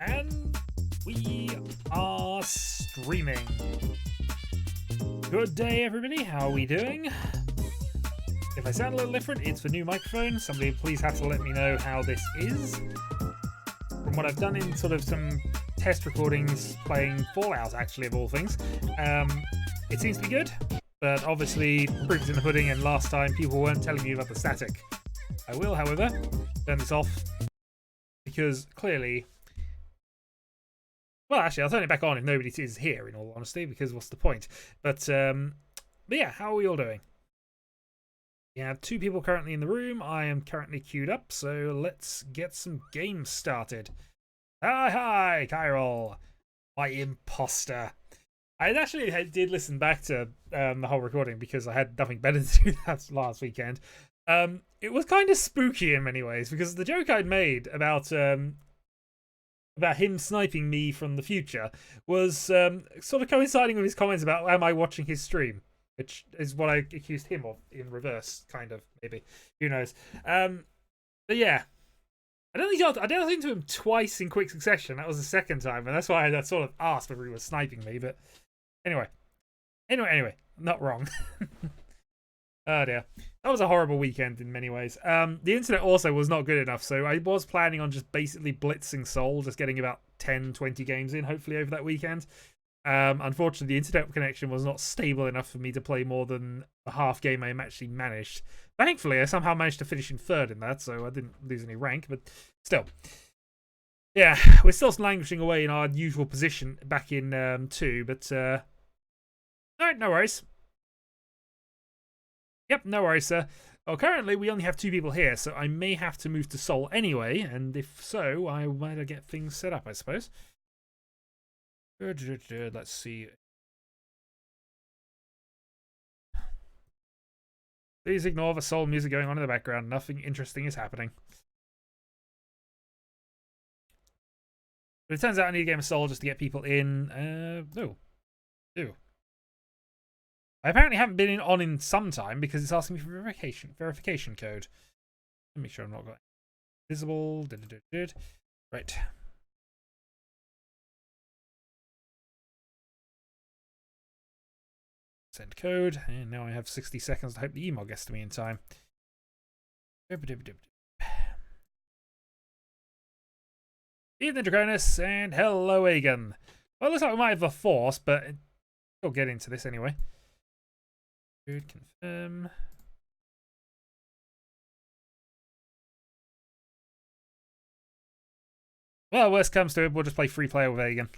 And we are streaming. Good day, everybody. How are we doing? If I sound a little different, it's the new microphone. Somebody please have to let me know how this is. From what I've done in sort of some test recordings playing Fallout, actually, of all things, it seems to be good. But obviously, proof is in the pudding, and last time people weren't telling me about the static. I will, however, turn this off because clearly... Well, actually, I'll turn it back on if nobody is here, in all honesty, because what's the point? But yeah, how are we all doing? We have 2 people currently in the room. I am currently queued up, so let's get some games started. Hi, Kyrol, my imposter. I actually did listen back to the whole recording because I had nothing better to do that last weekend. It was kind of spooky in many ways because the joke I'd made about him sniping me from the future was sort of coinciding with his comments about am I watching his stream, which is what I accused him of in reverse, kind of, maybe. Who knows? But yeah. I don't think to him twice in quick succession. That was the second time, and that's why I sort of asked whether he was sniping me, but anyway, not wrong. Oh dear, that was a horrible weekend in many ways. The internet also was not good enough, so I was planning on just basically blitzing Seoul, just getting about 10-20 games in, hopefully, over that weekend. Unfortunately, the internet connection was not stable enough for me to play more than a half game I actually managed. Thankfully, I somehow managed to finish in 3rd in that, so I didn't lose any rank, but still. Yeah, we're still languishing away in our usual position back in 2, but alright, no worries. Yep, no worries, sir. Well, currently we only have 2 people here, so I may have to move to Seoul anyway, and if so, I might get things set up, I suppose. Let's see. Please ignore the Seoul music going on in the background. Nothing interesting is happening. But it turns out I need a game of Seoul just to get people in. No. I apparently haven't been on in some time because it's asking me for verification code. Let me make sure I'm not got visible. Right. Send code, and now I have 60 seconds to hope the email gets to me in time. Evening, Draconis, and hello, Egan. Well, it looks like we might have a force, but we'll get into this anyway. Good, confirm. Well, worst comes to it, we'll just play free player with Egan.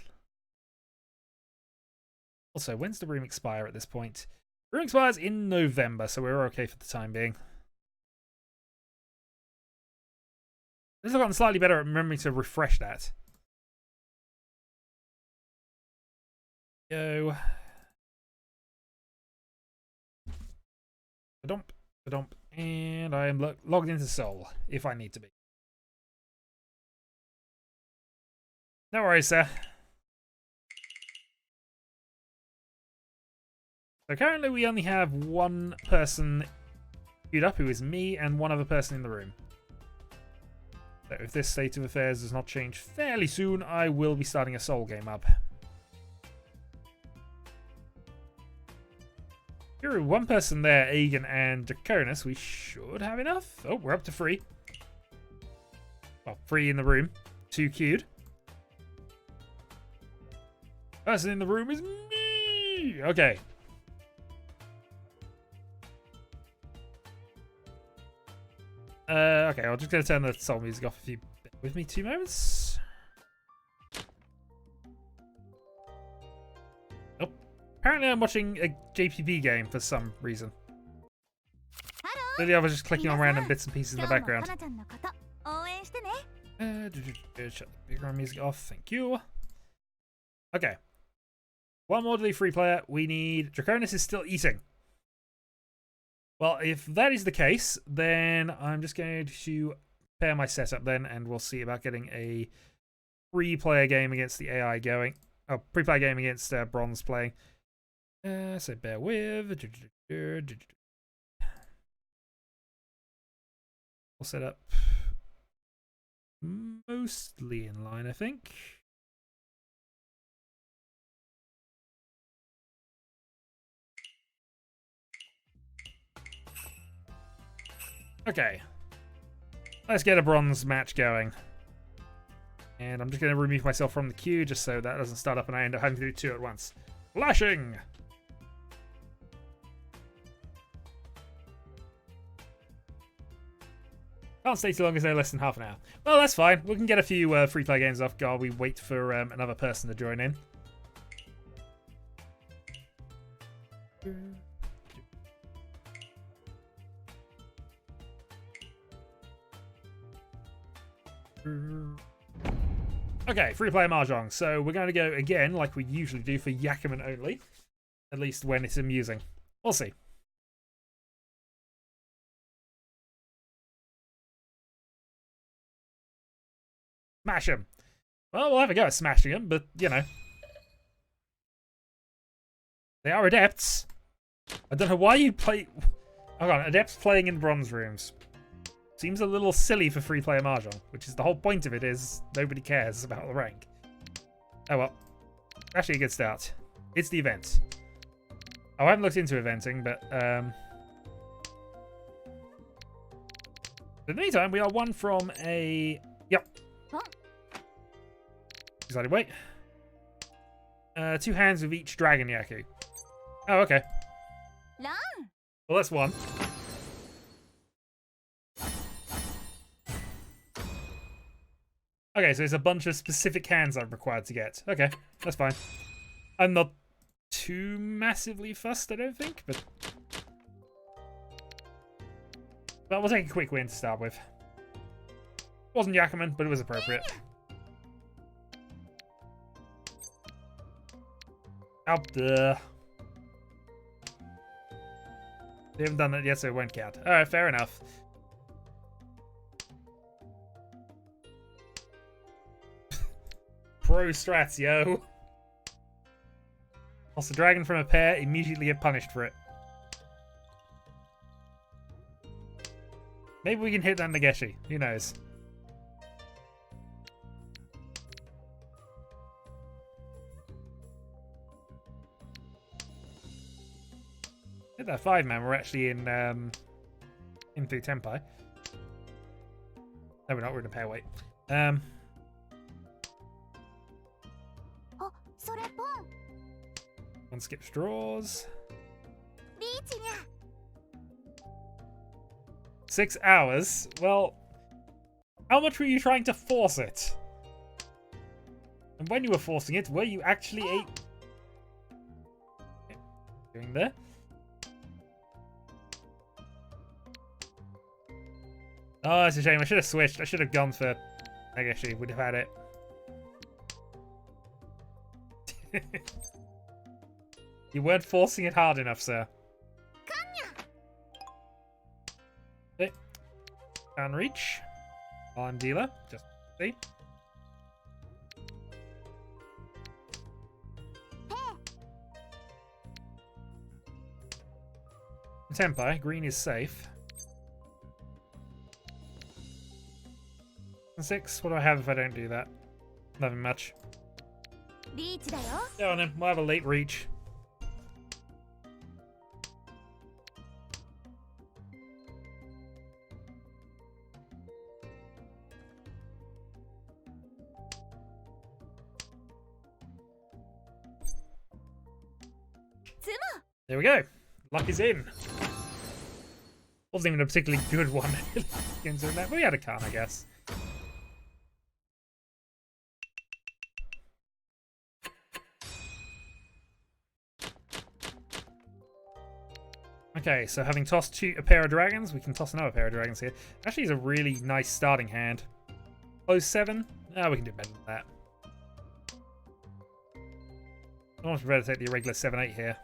Also, when's the room expire at this point? Room expires in November, so we're okay for the time being. This has gotten slightly better at remembering to refresh that. Go. Dump, and I am logged into Seoul if I need to be. No worries, sir. So currently we only have 1 person queued up, who is me, and 1 other person in the room. So if this state of affairs does not change fairly soon, I will be starting a Seoul game up. Here, 1 person there, Egan and Draconis. We should have enough. Oh, we're up to 3. Well, 3 in the room. 2 queued. Person in the room is me! Okay. Okay, I'm just going to turn the Seoul music off if you bear with me 2 moments. Oh, apparently I'm watching a JPB game for some reason. Maybe I was just clicking on random bits and pieces in the background. Shut the background music off, thank you. Okay. 1 more to the free player. We need... Draconis is still eating. Well, if that is the case, then I'm just going to pair my setup then, and we'll see about getting a free-player game against the AI going. Oh, free-player game against Bronze playing. So bear with. We'll set up mostly in line, I think. Okay. Let's get a bronze match going. And I'm just going to remove myself from the queue just so that doesn't start up and I end up having to do 2 at once. Flashing! Can't stay too long as no less than half an hour. Well, that's fine. We can get a few free play games off while we wait for another person to join in. Okay, free play Mahjong. So we're going to go again, like we usually do, for Yakuman only. At least when it's amusing. We'll see. Smash him. Well, we'll have a go at smashing him, but, you know. They are adepts. I don't know why you play... Hold on, adepts playing in bronze rooms. Seems a little silly for free player Mahjong, which is the whole point of it is nobody cares about the rank. Oh well. Actually a good start. It's the event. Oh, I haven't looked into eventing, but in the meantime, we are one from a... Yep. Excited, wait. 2 hands with each dragon Yaku. Oh, okay. Well, that's one. Okay, so there's a bunch of specific hands I'm required to get. Okay, that's fine. I'm not too massively fussed, I don't think, but we'll take a quick win to start with. Wasn't Yakuman, but it was appropriate. Out there. They haven't done that yet, so it won't count. Alright, fair enough. Pro strats, yo. Toss a dragon from a pair, immediately get punished for it. Maybe we can hit that Nageshi. Who knows? Hit that 5-man. We're actually in through Tenpai. No, we're not. We're in a pair weight. One skips draws. 6 hours? Well, how much were you trying to force it? And when you were forcing it, were you actually doing there? Oh, it's a shame. I should have switched. I should have gone for Nageshi. Would have had it. You weren't forcing it hard enough, sir. Okay. Can reach. While I'm dealer. Just see. Tenpai. Green is safe. 6. What do I have if I don't do that? Nothing much. Go on then. We'll have a late reach. There we go. Luck is in. Wasn't even a particularly good one. But we had a can, I guess. Okay, so having tossed a pair of dragons, we can toss another pair of dragons here. Actually, it's a really nice starting hand. Close 7? Oh, we can do better than that. I want to prefer to take the irregular 7-8 here.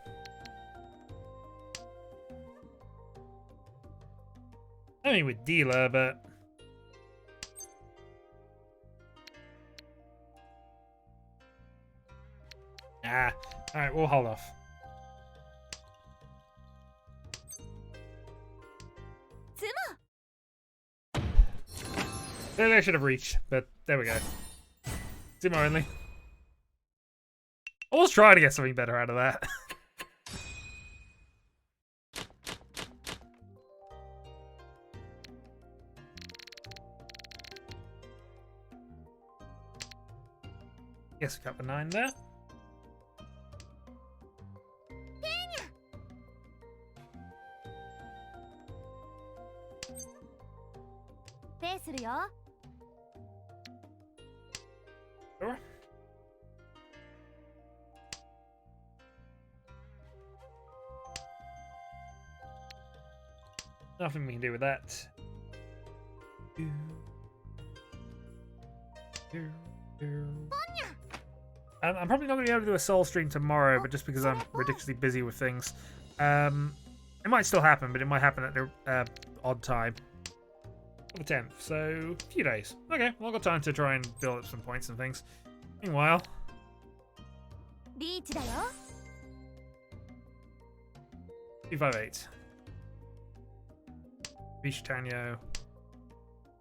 I mean, with dealer, but... Ah, alright, we'll hold off. Clearly I should have reached, but there we go. Sumo only. I was trying to get something better out of that. Guess we got the 9 there. Sure. Nothing we can do with that. I'm probably not going to be able to do a soul stream tomorrow, but just because I'm ridiculously busy with things. It might still happen, but it might happen at the odd time. On the 10th, so a few days. Okay, well, I've got time to try and build up some points and things. Meanwhile... Riichi 258. Riichi Tenhou.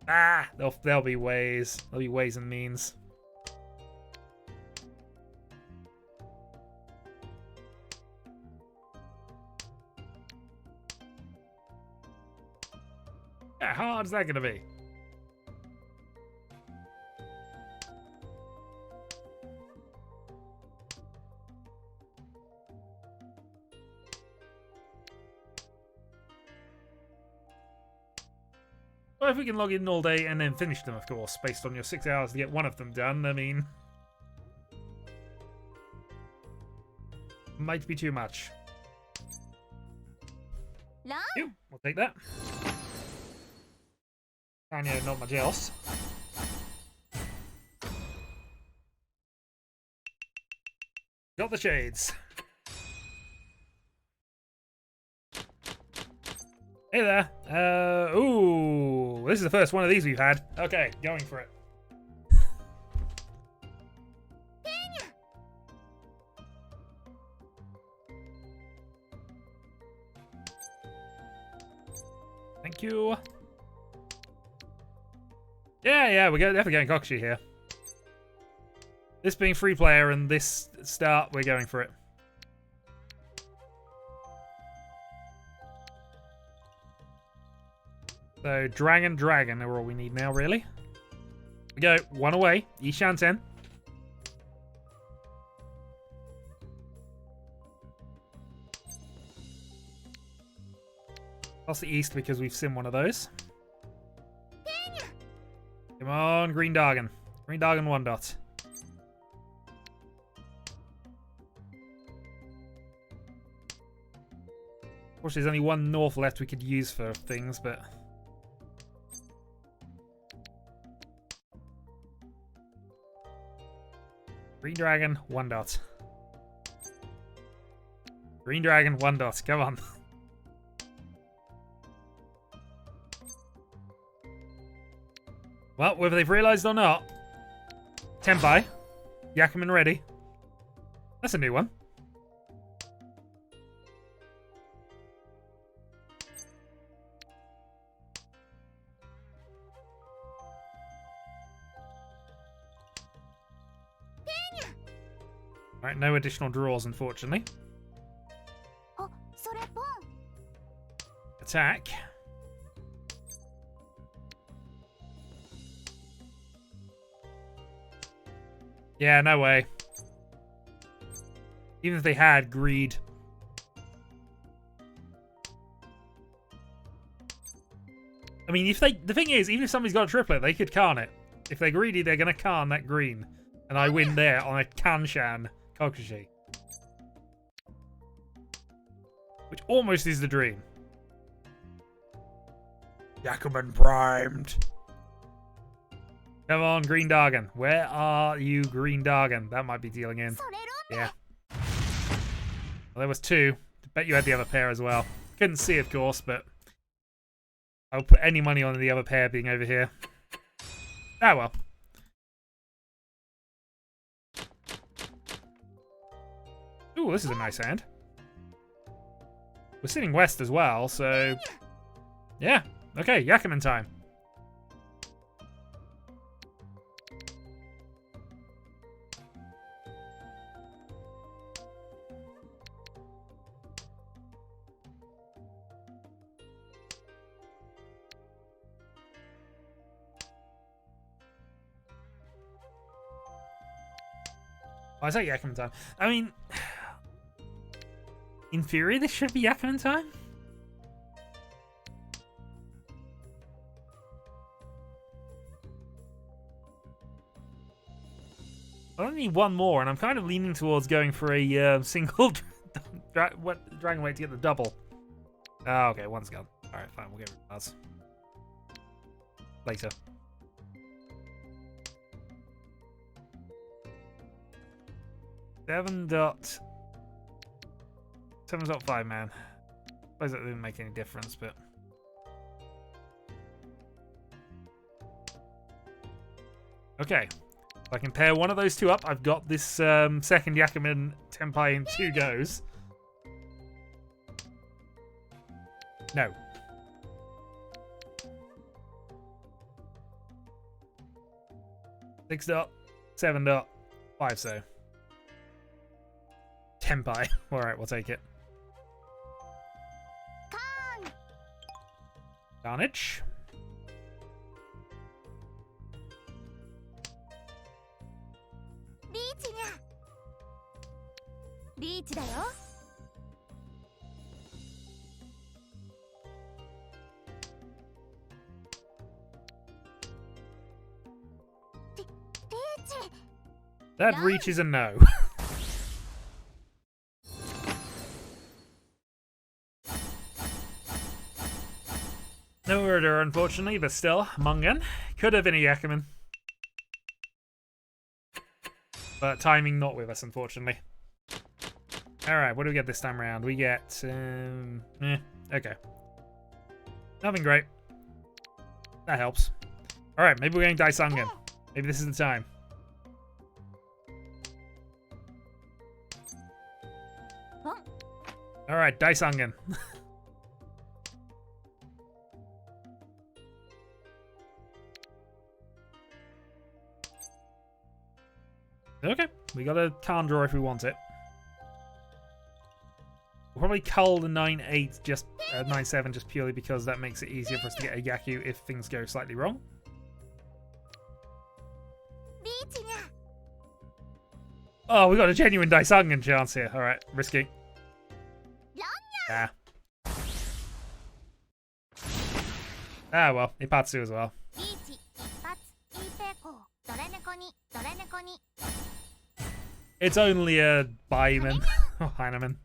Ah! There'll be ways. There'll be ways and means. Yeah, how hard is that going to be? Well, if we can log in all day and then finish them, of course, based on your 6 hours to get one of them done, I mean... might be too much. Ew, we'll take that. Tanya, not much else. Got the shades. Hey there. Ooh, this is the first one of these we've had. Okay, going for it. Thank you. Yeah, we're definitely getting cockshy here. This being free player and this start, we're going for it. So, Dragon are all we need now, really. We go, one away. Ishanten. Plus the East because we've seen one of those. Come on, Green Dargan. Green Dargan 1 dot. Of course, there's only one north left we could use for things, but... Green Dragon, 1 dot. Green Dragon, 1 dot. Come on. Well, whether they've realised or not. Tenpai. Yakuman ready. That's a new one. Alright, no additional draws, unfortunately. Attack. Yeah, no way. Even if they had greed. I mean, the thing is, even if somebody's got a triplet, they could Karn it. If they're greedy, they're gonna Karn that green. And I win there on a Kanshan Kokushi. Which almost is the dream. Yakuman primed. Come on, Green Dargan. Where are you, Green Dargan? That might be dealing in. Yeah. Well, there was 2. Bet you had the other pair as well. Couldn't see, of course, but... I'll put any money on the other pair being over here. Ah, well. Ooh, this is a nice hand. We're sitting west as well, so... Yeah. Okay, Yakuman time. Oh, is that Yakuman time? I mean, in theory, this should be Yakuman time. I only need one more, and I'm kind of leaning towards going for a single dragon weight to get the double. Oh, okay, one's gone. Alright, fine, we'll get rid of ours. Later. Seven dot 7.5, man. I suppose that didn't make any difference, but okay. If I can pair one of those two up, I've got this second Yakuman Tenpai in 2 goes. No. Six dot, 7.5 so. Tenpai. Alright, we'll take it. Carnage. Riichi だよ。That reaches a no. No order, unfortunately, but still, Mungan. Could have been a Yakuman. But timing not with us, unfortunately. Alright, what do we get this time around? We get, okay. Nothing great. That helps. Alright, maybe we're getting Daisangan. Maybe this is the time. Alright, Daisangan. Okay, we got a can't draw if we want it. We'll probably cull the 9-8 just 9-7 just purely because that makes it easier for us to get a Yaku if things go slightly wrong. Oh, we got a genuine Daisangan chance here. Alright, risky. Ah. Ah well, Ipatsu as well. It's only a Baiman or Heineman.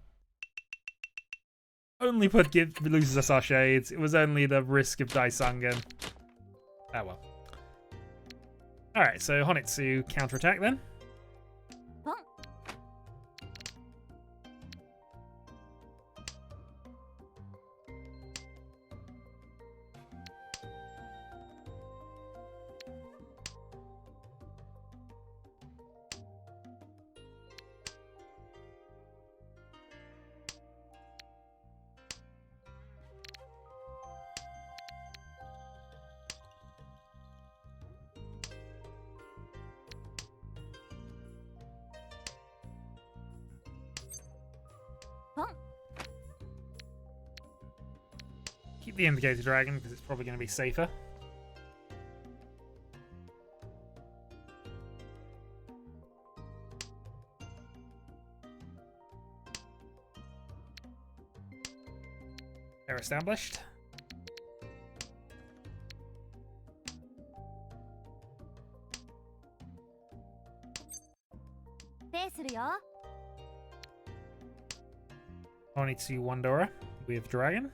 Only loses us our shades. It was only the risk of Daisangan. Ah well. Alright, so Honitsu counterattack then. Keep the Indicator Dragon because it's probably going to be safer. They're established. Onitsu Wandora with Dragon.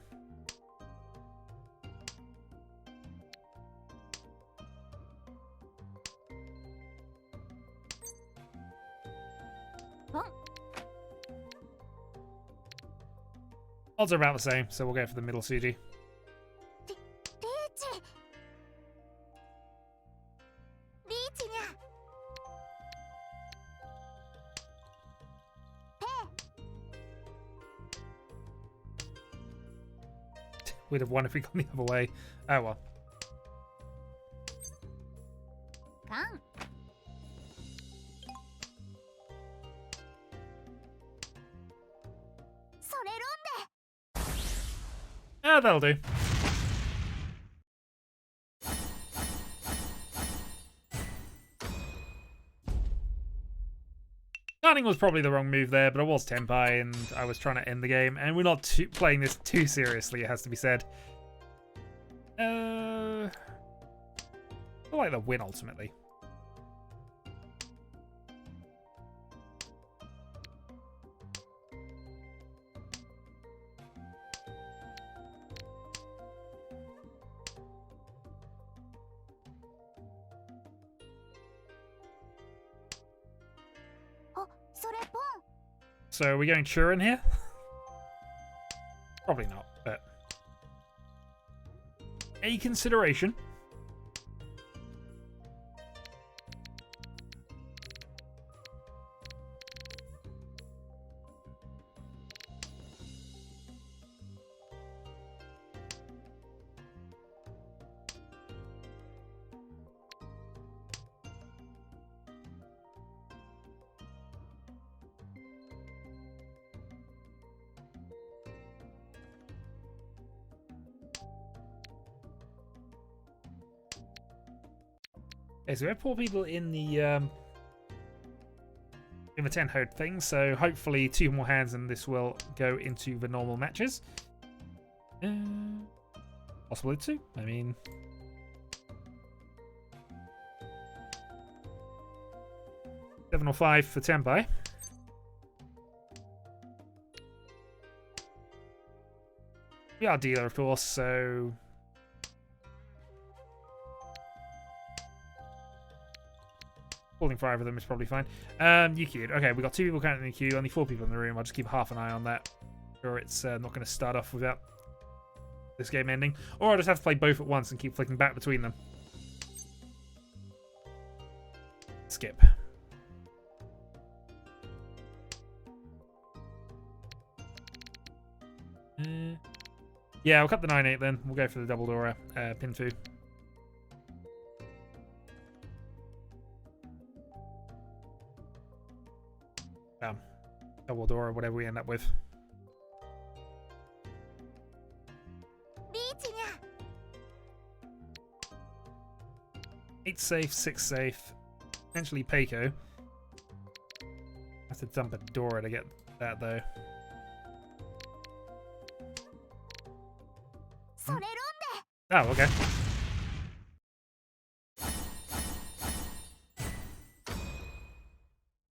Odds are about the same, so we'll go for the middle CG. We'd have won if we gone the other way. Oh well. Ah, that'll do. Stunning was probably the wrong move there, but I was Tenpai and I was trying to end the game. And we're not playing this too seriously, it has to be said. I feel like the win ultimately. So are we going Churin here? Probably not, but a consideration. Okay, so we have 4 people in the Tenhou thing, so hopefully 2 more hands and this will go into the normal matches. Possibly 2. I mean, seven or 5 for Tenpai. We are dealer, of course, so pulling 5 of them is probably fine. You queued. Okay, we got 2 people currently in the queue, only 4 people in the room. I'll just keep half an eye on that. Sure, it's not going to start off without this game ending. Or I'll just have to play both at once and keep flicking back between them. Skip. Yeah, I'll cut the 9-8 then. We'll go for the double Dora, pin 2. Double Dora, whatever we end up with. Riichi. 8 safe, 6 safe. Potentially Peiko. Have to dump a Dora to get that though. Oh, okay.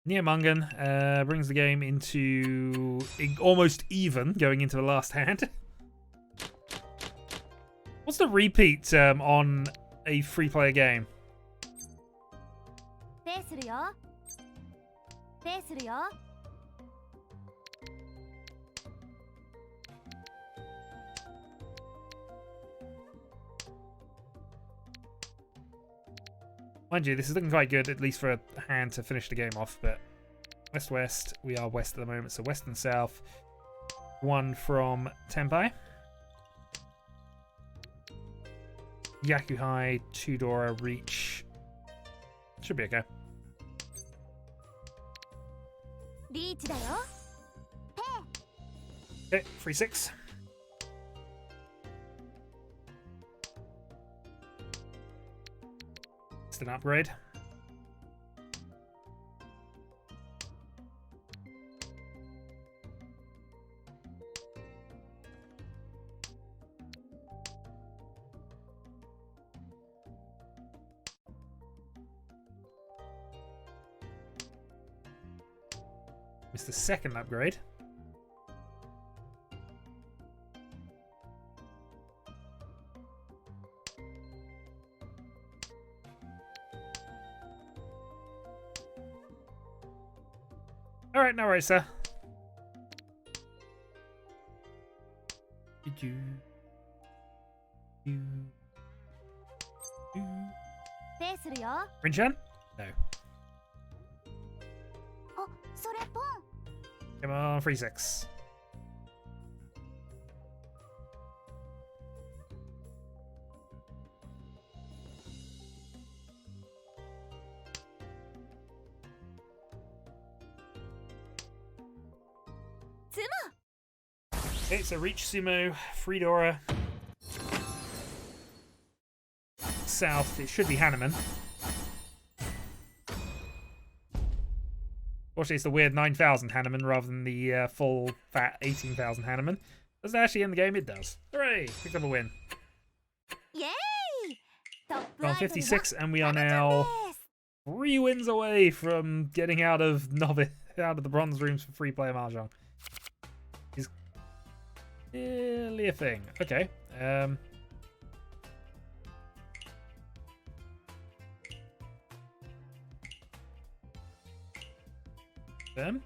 Newcomers brings the game into almost even going into the last hand. What's the repeat on a free-player game? Mind you, this is looking quite good, at least for a hand to finish the game off, but west-west, we are west at the moment, so west and south. 1 from Tenpai. Yakuhai, 2 Dora, Reach. Should be okay. Okay, 3-6. An upgrade. It's the second upgrade. Alright, no worries, sir. Rinchan? No. Come on, 3-6. Okay, so Reach Sumo, Free Dora. South, it should be Hanneman. Fortunately, it's the weird 9,000 Hanneman rather than the full fat 18,000 Hanneman. Does it actually end the game? It does. Hooray! Picked up a win. Yay! We're on 56, and we are now 3 wins away from getting out of the bronze rooms for free player Mahjong. Is clearly a thing. Okay. Them.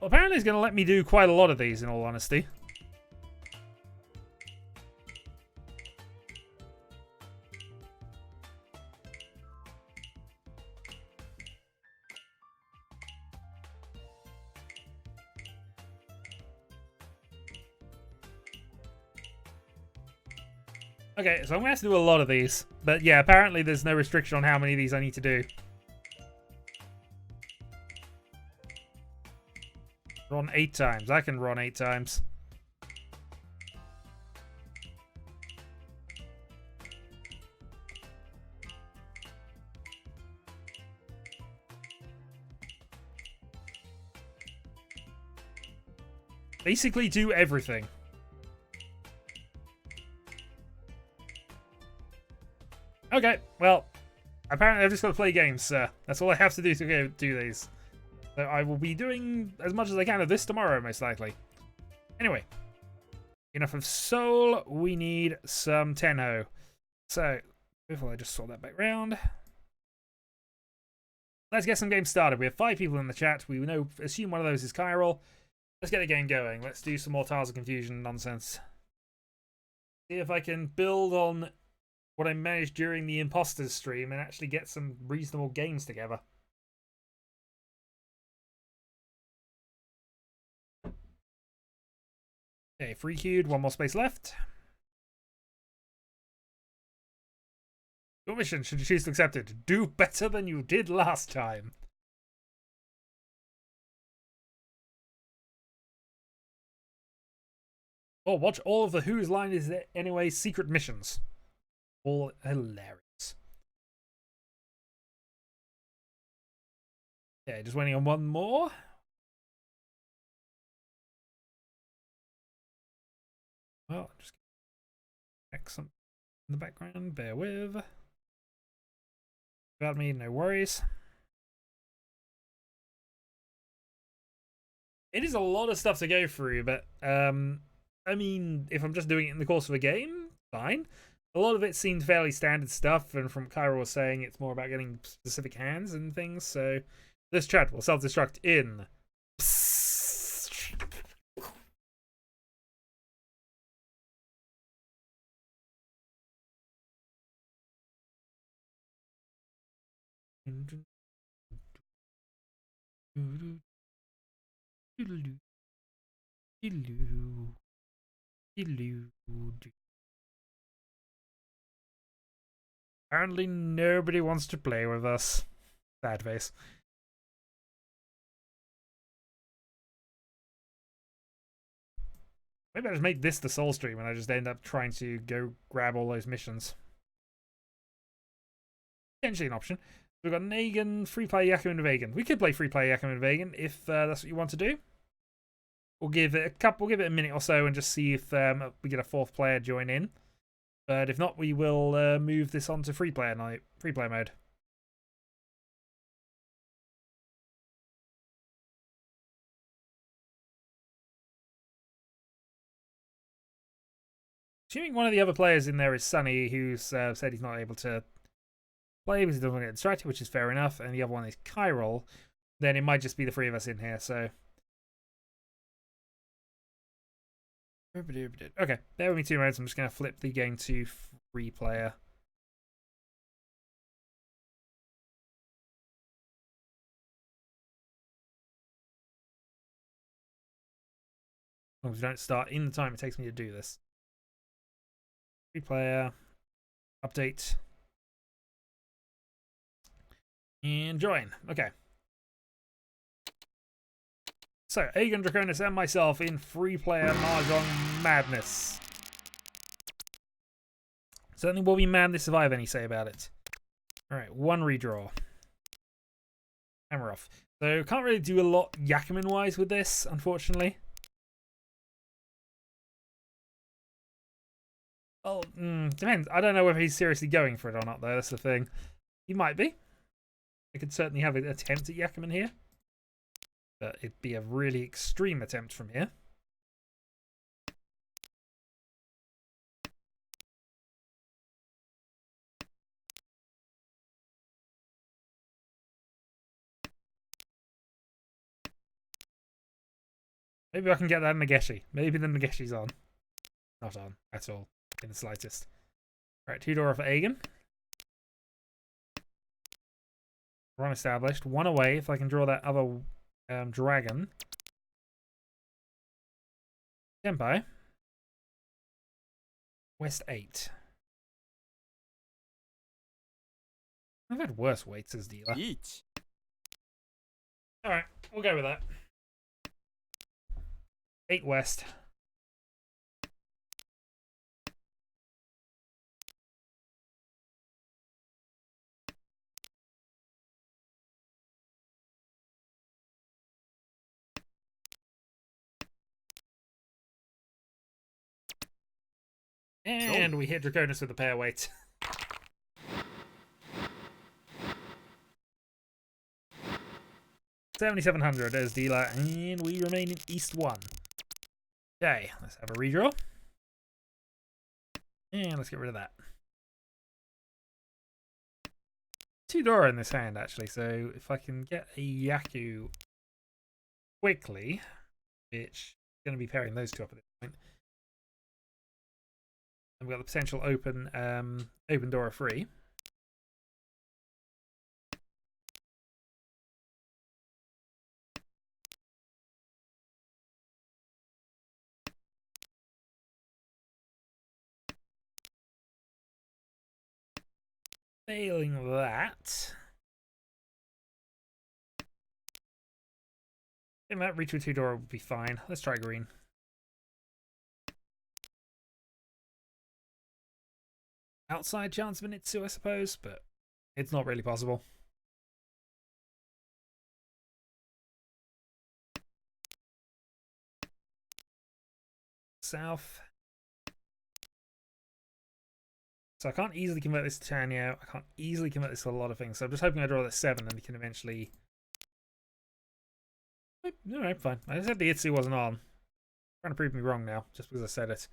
Well, apparently it's going to let me do quite a lot of these, in all honesty. Okay, so I'm going to have to do a lot of these. But yeah, apparently there's no restriction on how many of these I need to do. Run 8 times. I can run 8 times. Basically do everything. Okay, well, apparently I've just got to play games, sir. That's all I have to do to do these. So I will be doing as much as I can of this tomorrow, most likely. Anyway, enough of Seoul. We need some Tenhou. So, before I just sort that back round, let's get some games started. We have 5 people in the chat. We assume one of those is Chiral. Let's get the game going. Let's do some more Tiles of Confusion nonsense. See if I can build on what I managed during the Imposters stream and actually get some reasonable games together. Okay, free queued, 1 more space left. Your mission, should you choose to accept it, do better than you did last time. Oh, watch all of the Whose Line Is It Anyway secret missions. All hilarious. Okay, just waiting on 1 more. Well, just excellent in the background. Bear with. About me, no worries. It is a lot of stuff to go through, but I mean, if I'm just doing it in the course of a game, fine. A lot of it seemed fairly standard stuff, and from Chiral was saying it's more about getting specific hands and things, so this chat will self-destruct in. Apparently nobody wants to play with us. Sad face. Maybe I just make this the soul stream and I just end up trying to go grab all those missions. Potentially an option. We've got Negan, free play Yaku and Vegan. We could play free play Yaku and Vegan if that's what you want to do. We'll give it a minute or so and just see if we get a 4th player join in. But if not, we will move this on to free player mode. Assuming one of the other players in there is Sunny, who's said he's not able to play because he doesn't want to get distracted, which is fair enough, and the other one is Chiral, then it might just be the 3 of us in here, so. Okay, bear with me 2 minutes. I'm just going to flip the game to free player. As long as we don't start in the time it takes me to do this. Free player. Update. And join. Okay. So, Aegon, Draconis, and myself in free-player Mahjong madness. Certainly will be mad to survive, any say about it. Alright, one redraw. And we're off. So, can't really do a lot Yakuman-wise with this, unfortunately. Well, depends. I don't know whether he's seriously going for it or not, though. That's the thing. He might be. I could certainly have an attempt at Yakuman here. But it'd be a really extreme attempt from here. Maybe I can get that Nageshi. Maybe the Nageshi's on. Not on at all, in the slightest. Alright, 2 Dora for Aegon. One established. One away if I can draw that other dragon. Senpai. West 8. I've had worse weights as dealer. Alright, we'll go with that. 8 West. And we hit Draconis with a pair weight. $7,700 as dealer, and we remain in East 1. Okay, let's have a redraw. And let's get rid of that. 2 Dora in this hand, actually, so if I can get a Yaku quickly, which is going to be pairing those two up at this point. And we've got the potential open Dora free. Failing that. I think that Reach with 2 Dora would be fine. Let's try green. Outside chance of an Itsu, I suppose, but it's not really possible. South. So I can't easily convert this to Chanyo. I can't easily convert this to a lot of things. So I'm just hoping I draw that 7 and we can eventually... Alright, fine. I said the Itsu wasn't on. Trying to prove me wrong now, just because I said it.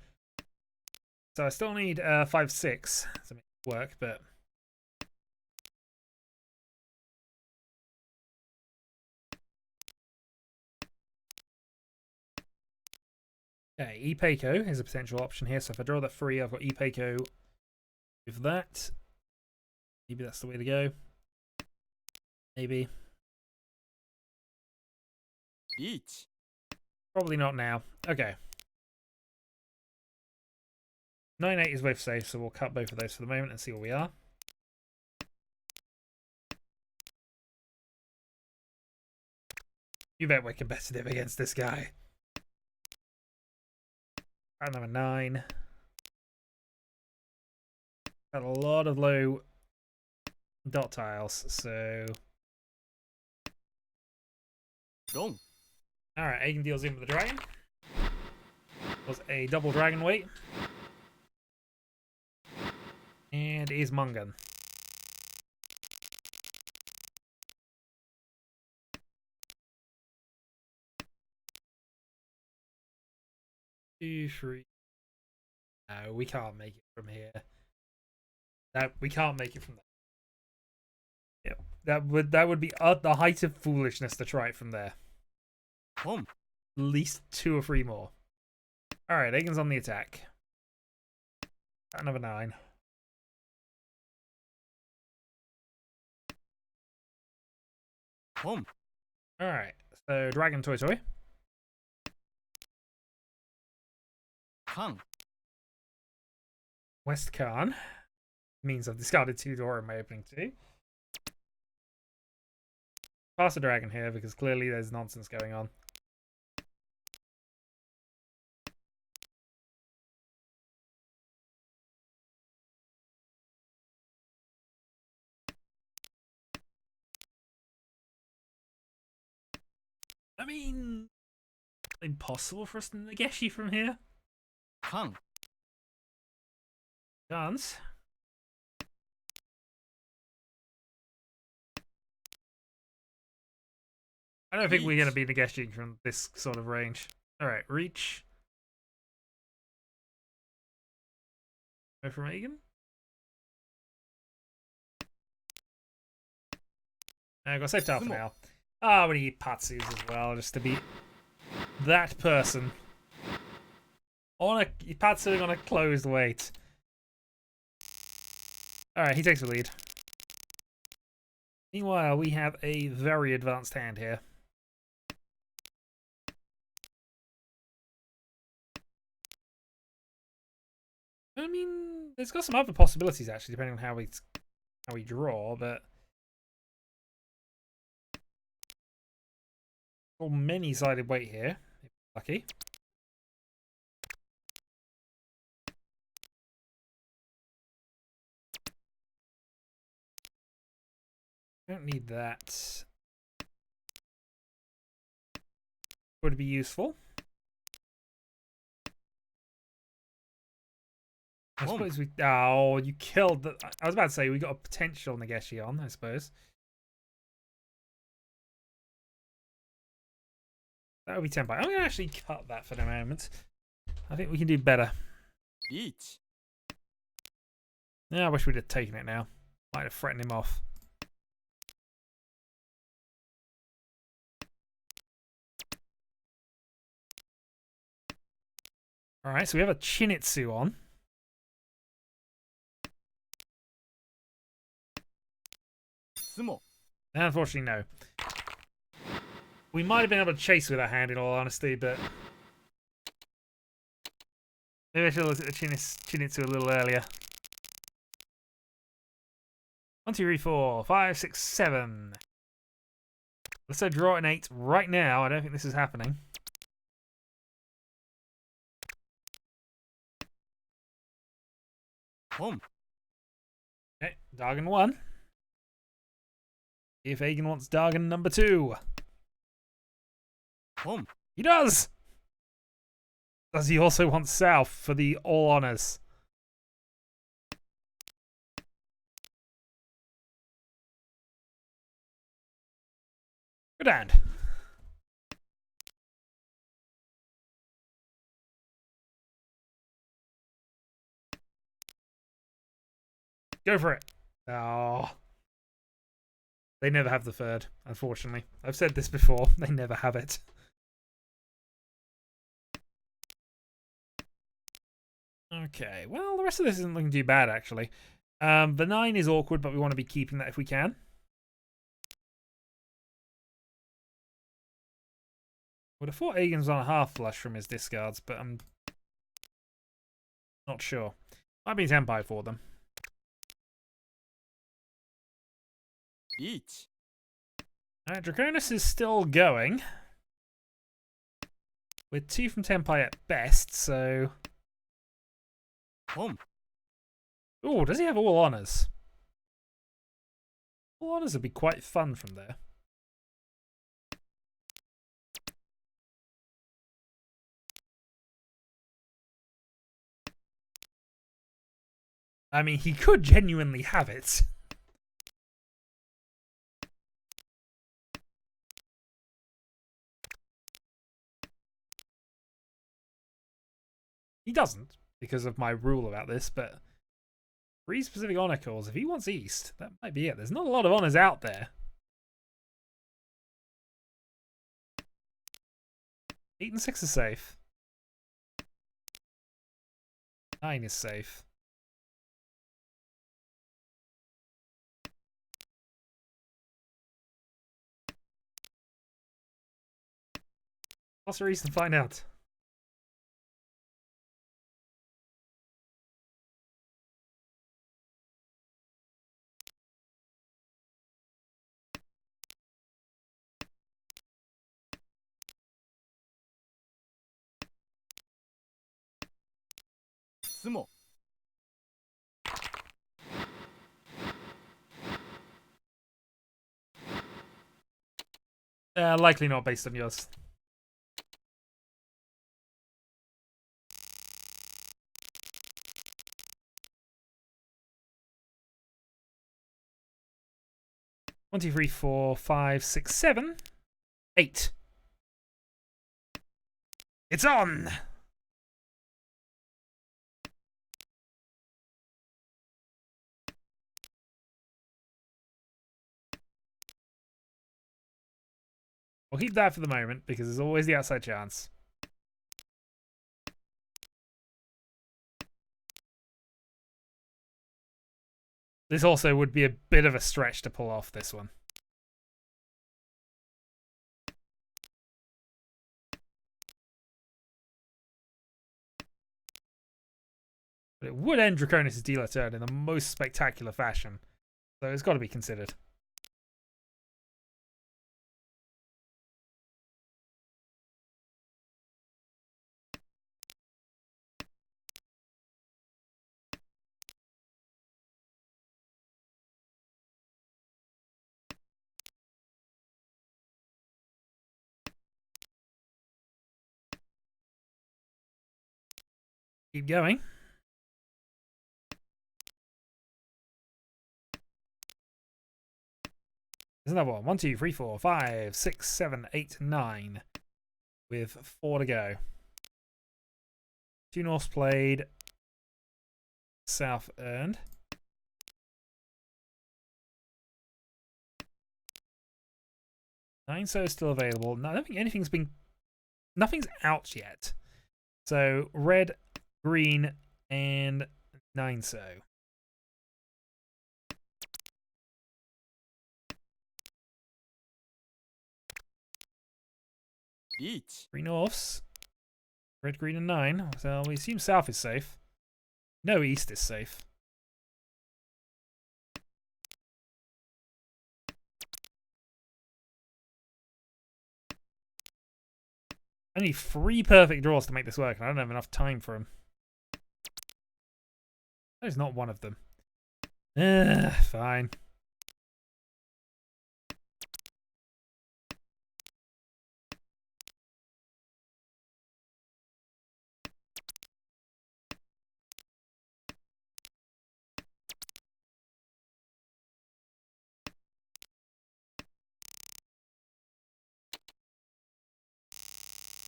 So I still need 5-6 to make it work, but... Okay, Ipeiko is a potential option here. So if I draw that free, I've got Ipeiko with that. Maybe that's the way to go. Maybe. Each. Probably not now. Okay. 9-8 is both safe, so we'll cut both of those for the moment and see where we are. You bet we're competitive against this guy. Number 9. Got a lot of low dot tiles, so... Go. Alright, Aegon deals in with the dragon. Was a double dragon weight. And is Mungan. Two, three. No, we can't make it from here. No, we can't make it from there. Yeah, that would be at the height of foolishness to try it from there. At least 2 or 3 more. All right, Aegon's on the attack. Number 9. All right, so Dragon Toy Toy. Khan. West Khan. Means I've discarded 2 Dora in my opening 2. Pass the dragon here because clearly there's nonsense going on. I mean, impossible for us to Nageshi from here. 関 Chance. I don't think we're going to be Nageshi from this sort of range. Alright, reach. Go from Egan. I got safe for now. Ah, we need Patsus as well, just to beat that person. On a Patsuing on a closed weight. Alright, he takes the lead. Meanwhile, we have a very advanced hand here. I mean, there's got some other possibilities actually, depending on how we draw, but many-sided weight here. If lucky. Don't need that. Would be useful. I suppose we. Oh, you killed the. I was about to say we got a potential Nageshi on, I suppose. That would be Tenpai. I'm going to actually cut that for the moment. I think we can do better. Riichi. Yeah, I wish we'd have taken it now. Might have threatened him off. Alright, so we have a Chinitsu on. Sumo. Unfortunately, no. We might have been able to chase with that hand, in all honesty, but maybe I should have looked at the Chinitsu a little earlier. 1, 2, 3, 4, 5, 6, 7. Let's say draw an 8 right now. I don't think this is happening. Home. Okay, Dargan 1. If Egan wants Dargan number 2. Home. He does! Does he also want South for the all honours? Good hand. Go for it. Oh. They never have the third, unfortunately. I've said this before. They never have it. Okay, well, the rest of this isn't looking too bad, actually. The 9 is awkward, but we want to be keeping that if we can. Would have thought Egan's on a half flush from his discards, but I'm not sure. Might be Tenpai for them. Riichi. Draconis is still going. With 2 from Tenpai at best, so... Home. Oh, does he have all honours? All honours would be quite fun from there. I mean, he could genuinely have it. He doesn't, because of my rule about this, but 3 specific honor calls. If he wants East, that might be it. There's not a lot of honors out there. 8 and 6 are safe. 9 is safe. What's the reason to find out? Sumo. Likely not based on yours. One, two, three, four, five, six, 7, 8. It's on! We'll keep that for the moment, because there's always the outside chance. This also would be a bit of a stretch to pull off this one. But it would end Draconis' dealer turn in the most spectacular fashion. So it's got to be considered. Keep going. There's another one. 1, 2, 3, 4, 5, 6, 7, 8, 9. With 4 to go. 2 Norths played. South earned. Nine so is still available. No, I don't think anything's been. Nothing's out yet. So red, green, and 9 so. Riichi. 3 Norths. Red, green, and 9. So we assume south is safe. No, east is safe. I need 3 perfect draws to make this work, and I don't have enough time for them. That is not one of them. Fine.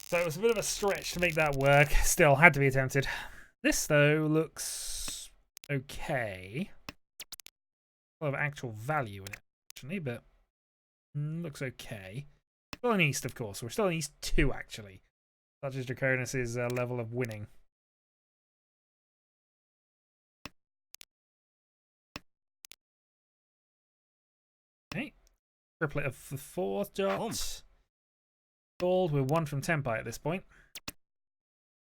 So it was a bit of a stretch to make that work. Still, had to be attempted. This, though, looks okay. A lot of actual value in it, actually, but looks okay. Still in East, of course. We're still in East 2, actually. Such as Draconis' level of winning. Okay. Triplet of the 4th dot. Gold, we're 1 from Tempai at this point.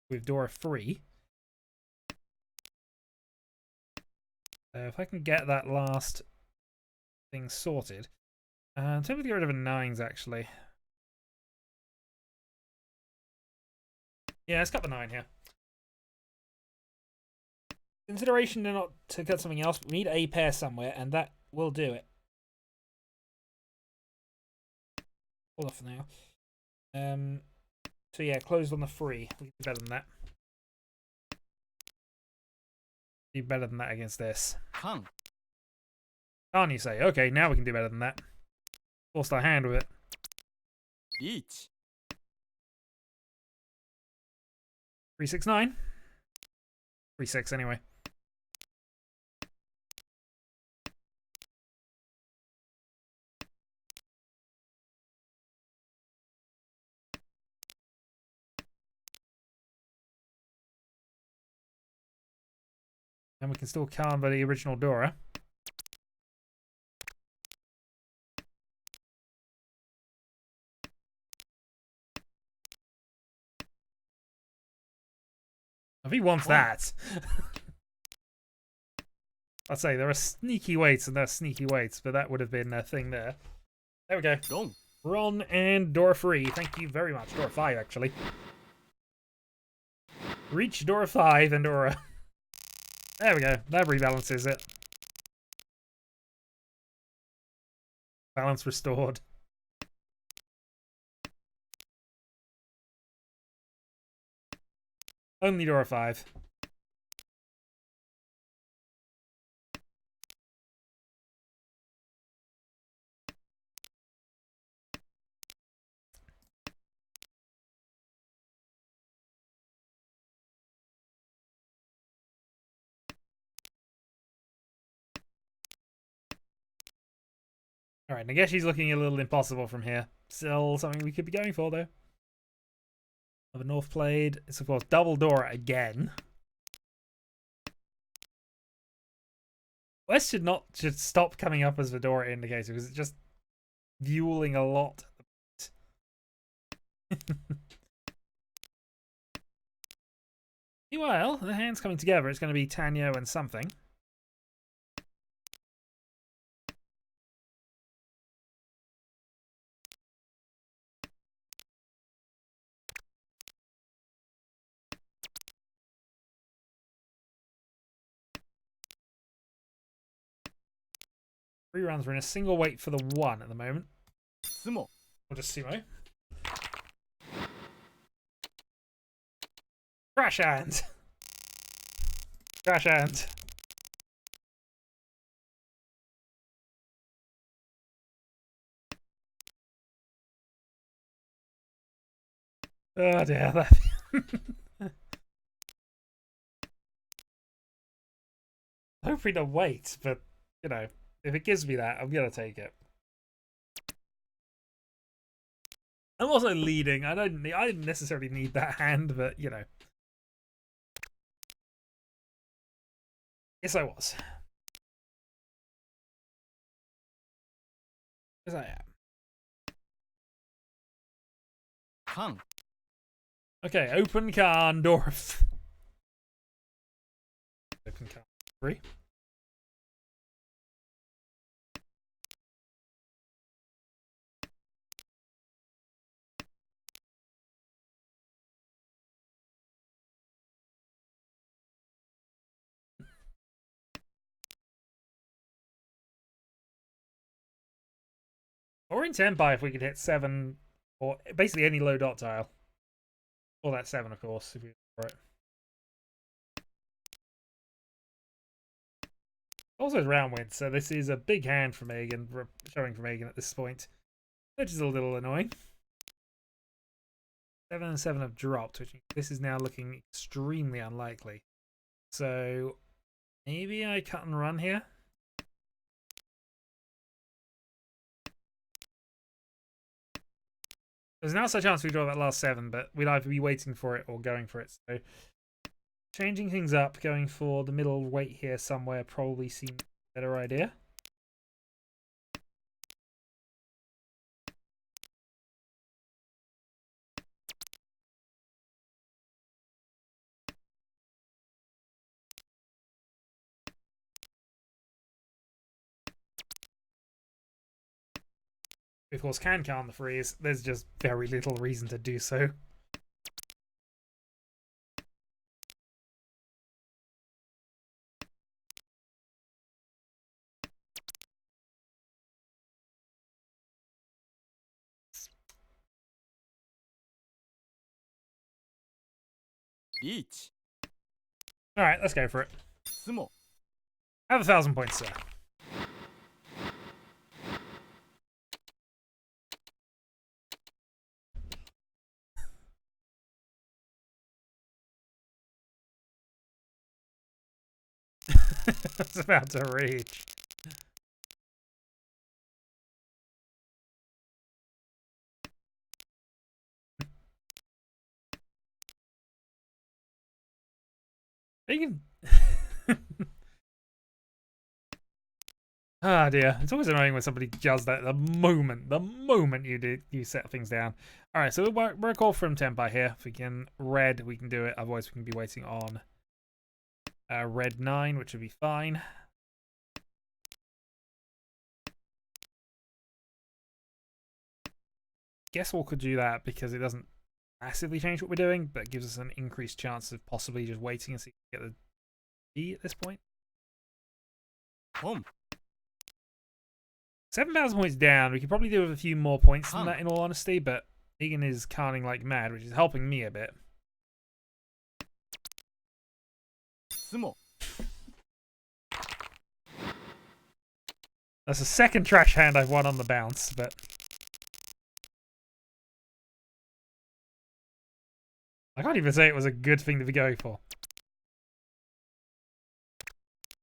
With Dora 3. So if I can get that last thing sorted. I'm tempted to get rid of a 9s, actually. Yeah, let's cut the 9 here. Consideration not to cut something else, but we need a pair somewhere, and that will do it. Hold off for now. So yeah, closed on the 3. We can do better than that. Do better than that against this. Kan. Can't you say? Okay, now we can do better than that. Forced our hand with it. Riichi. 3, 6, 9. 3, 6 anyway. And we can still counter the original Dora. If he wants that. I'd say there are sneaky weights and there are sneaky weights, but that would have been a thing there. There we go. Ron. Ron and Dora 3. Thank you very much. Dora 5, actually. Reach Dora 5 and Dora. There we go. That rebalances it. Balance restored. Only Dora 5. Alright, Nageshi's looking a little impossible from here. Still something we could be going for, though. Of a North played. It's, of course, double Dora again. West should stop coming up as the Dora indicator because it's just fueling a lot. Meanwhile, the hand's coming together. It's going to be Tenhou and something. Three rounds. We're in a single weight for the 1 at the moment. Sumo. Or just sumo. Crash hand. Crash hand. Oh dear. Hopefully to wait, but you know, if it gives me that, I'm gonna take it. I'm also leading. I didn't necessarily need that hand, but you know. Yes, I was. Yes, I am. Kan. Okay, open Karndorf. Open Karn 3. Or in Tenpai if we could hit 7, or basically any low dot tile. Or that 7, of course, if we right. Also, round win, so this is a big hand for Megan, showing for Megan at this point, which is a little annoying. 7 and 7 have dropped, which this is now looking extremely unlikely. So maybe I cut and run here. There's now such a chance we draw that last 7, but we'd either be waiting for it or going for it. So changing things up, going for the middle weight here somewhere probably seems a better idea. Of course, can calm the freeze. There's just very little reason to do so. Riichi. Alright, let's go for it. Sumo. Have 1,000 points, sir. It's about to reach. You can... Ah dear, it's always annoying when somebody does that the moment you set things down. All right, so we're a call from Tenpai here. If we can red, we can do it. Otherwise, we can be waiting on red 9, which would be fine. Guess we'll could do that because it doesn't massively change what we're doing, but gives us an increased chance of possibly just waiting and see if we get the D at this point. Home. 7,000 points down. We could probably do with a few more points than that, in all honesty, but Egan is carning like mad, which is helping me a bit. Sumo. That's the second trash hand I've won on the bounce, but I can't even say it was a good thing to be going for.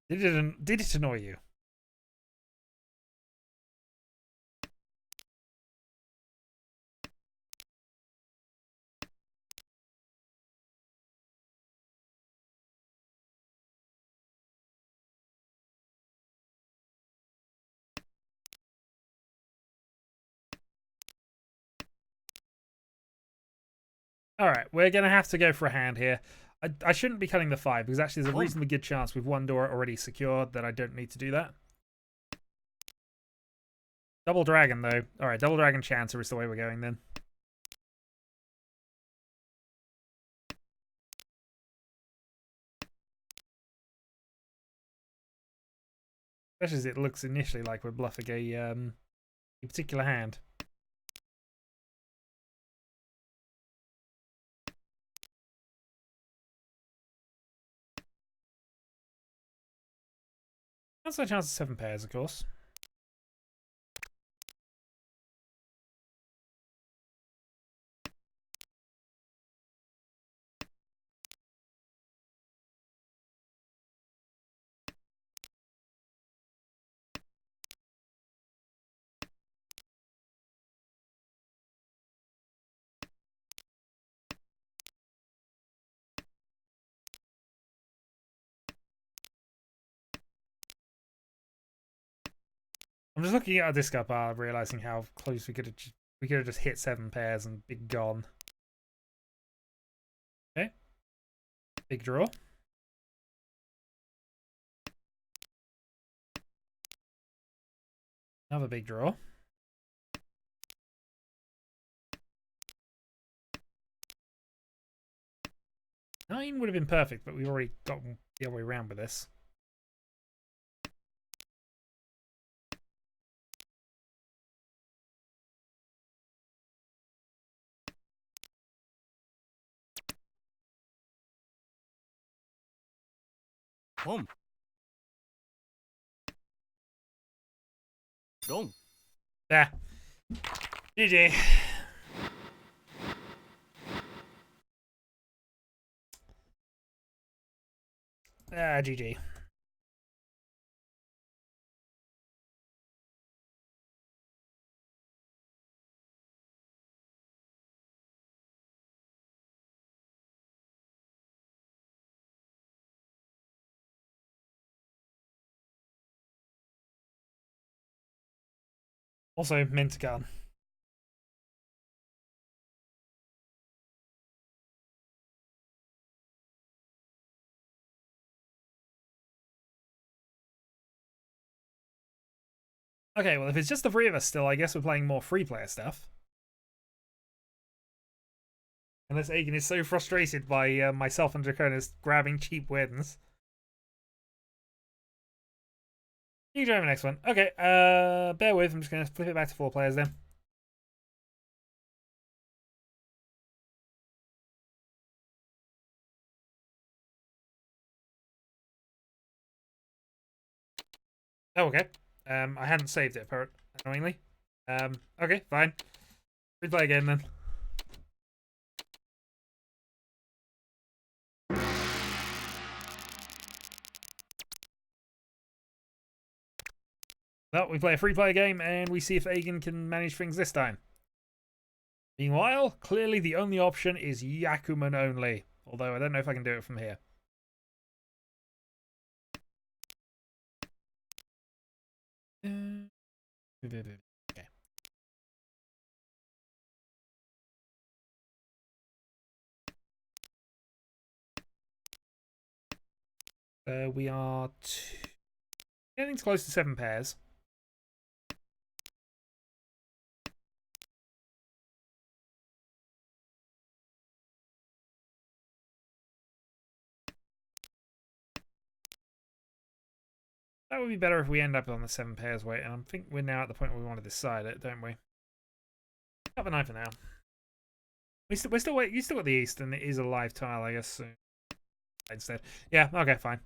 Did it annoy you? Alright, we're going to have to go for a hand here. I shouldn't be cutting the 5, because actually there's a reasonably good chance with one door already secured that I don't need to do that. Double dragon, though. Alright, double dragon chancer is the way we're going then. Especially as it looks initially like we're bluffing a particular hand. That's a chance of 7 pairs, of course. I'm just looking at our discard bar, realizing how close we could have just hit 7 pairs and be gone. Okay. Big draw. Another big draw. 9 would have been perfect, but we've already got the other way around with this. Home. Long. Yeah. GG. GG. Also, mint gun. Okay, well, if it's just the 3 of us still, I guess we're playing more free player stuff. Unless Agan is so frustrated by myself and Draconis grabbing cheap wins. You can drive the next one. Okay, bear with. I'm just going to flip it back to 4 players then. Oh, okay. I hadn't saved it, annoyingly. Okay, fine. Replay again then. Well, we play a free play game and we see if Agan can manage things this time. Meanwhile, clearly the only option is Yakuman only. Although I don't know if I can do it from here. Okay. We are getting close to 7 pairs. That would be better if we end up on the 7 pairs weight, and I think we're now at the point where we want to decide it, don't we? Got the 9 for now. We're still wait. You still got the East, and it is a live tile, I guess. So. instead. Yeah, okay, fine.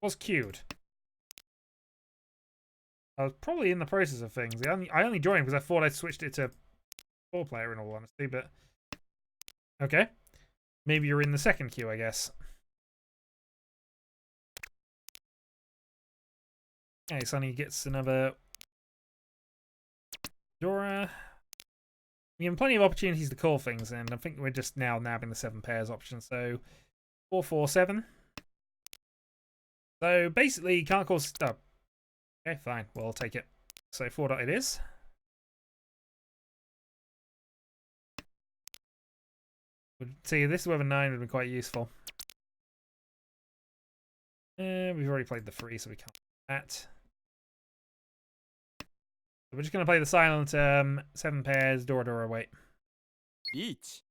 Was queued. I was probably in the process of things. I only joined because I thought I'd switched it to 4-player in all honesty, but okay. Maybe you're in the second queue, I guess. Okay, Sonny gets another Dora. We have plenty of opportunities to call things, and I think we're just now nabbing the 7 pairs option. So 4-4-7. So basically, you can't call stuff. Okay, fine. We'll take it. So 4 dot it is. See, this is where the 9 would be quite useful. We've already played the 3, so we can't do that. We're just going to play the silent 7 pairs, Dora, wait. Riichi.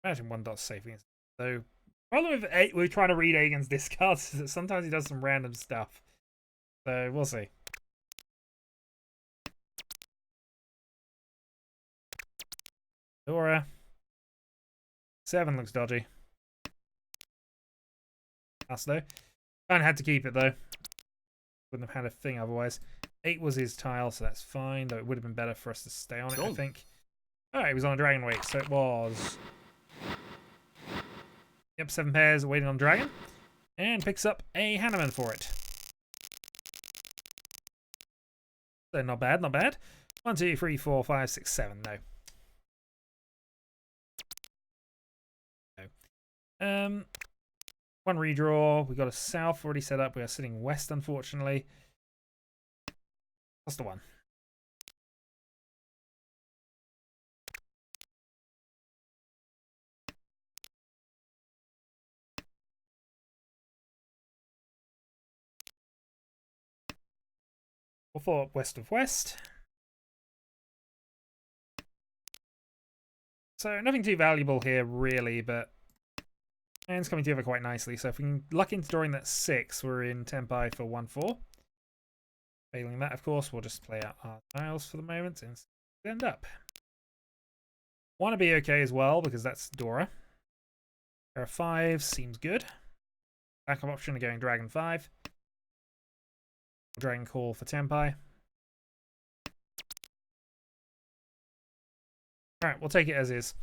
Imagine 1 dot saving. So, problem with we're trying to read Agen's discards is that sometimes he does some random stuff. So, we'll see. Dora. 7 looks dodgy. Us though. Kind of had to keep it though. Wouldn't have had a thing otherwise. 8 was his tile, so that's fine. Though it would have been better for us to stay on it, I think. Alright, he was on a dragon wait, so it was. Yep, 7 pairs waiting on dragon. And picks up a Hanneman for it. So not bad, not bad. 1, 2, 3, 4, 5, 6, 7. No. No. 1 redraw. We got a south already set up. We are sitting west, unfortunately. What's the 1? We'll follow up west of west. So nothing too valuable here, really, but and it's coming together quite nicely. So if we can luck into drawing that 6, we're in Tenpai for 1-4. Failing that, of course, we'll just play out our tiles for the moment and end up. Want to be okay as well because that's Dora. Pair of 5 seems good. Backup option of going Dragon 5. Dragon Call for Tenpai. Alright, we'll take it as is.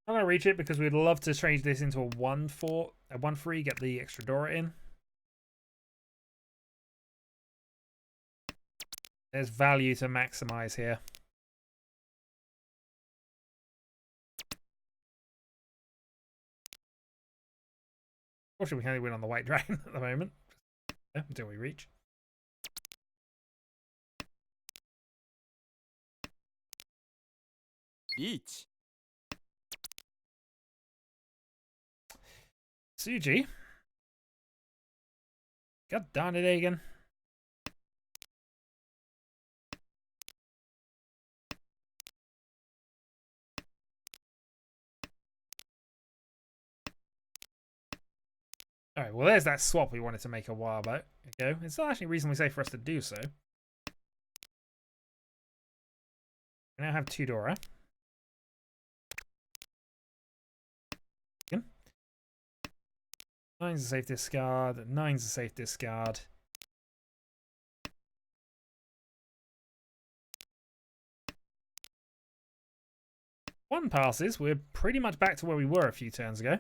I'm going to reach it because we'd love to change this into a 1-4, a 1-3, get the extra Dora in. There's value to maximize here. Fortunately, we can only win on the white dragon at the moment until we reach. Riichi. Suji. God darn it, Agen. Alright, well there's that swap we wanted to make a while ago. It's not actually reasonably safe for us to do so. We now have 2 Dora. 9's a safe discard. 9's a safe discard. One passes. We're pretty much back to where we were a few turns ago.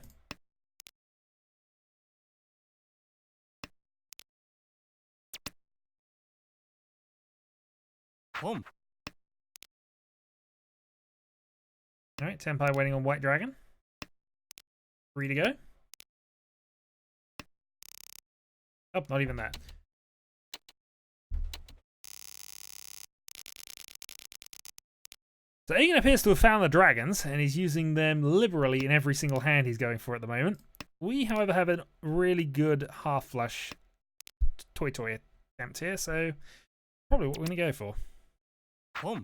Home. Alright, Tenpai waiting on White Dragon. 3 to go. Oh, not even that. So Agen appears to have found the dragons, and he's using them liberally in every single hand he's going for at the moment. We, however, have a really good half-flush toy attempt here, so probably what we're going to go for. Home.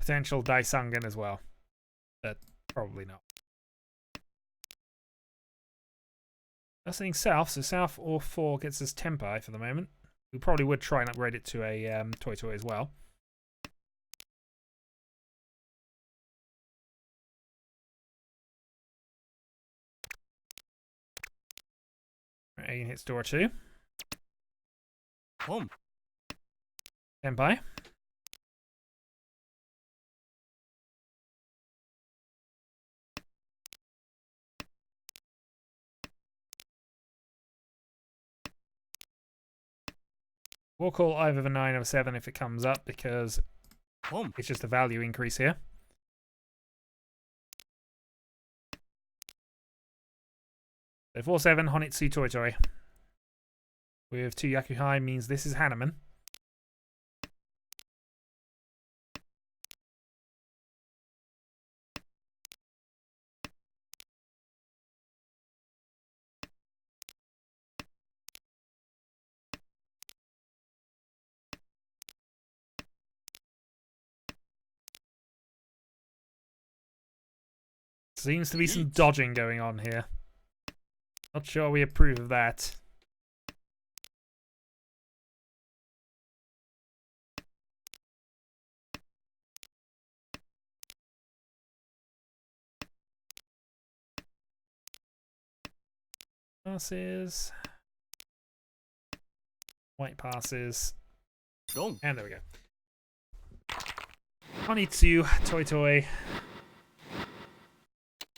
Potential Daisangan as well, but probably not. That's saying south, so south or 4 gets us Tempai for the moment. We probably would try and upgrade it to a Toy Toy as well. Right, hits door 2. Home. Tempai. We'll call either the 9 or 7 if it comes up, because Home. it's just a value increase here. So 4-7, Honitsu Toy Toy. With 2 Yakuhai means this is Hanneman. Seems to be some dodging going on here. Not sure we approve of that. Passes. White passes. Wrong. And there we go. Honitsu Toy Toy.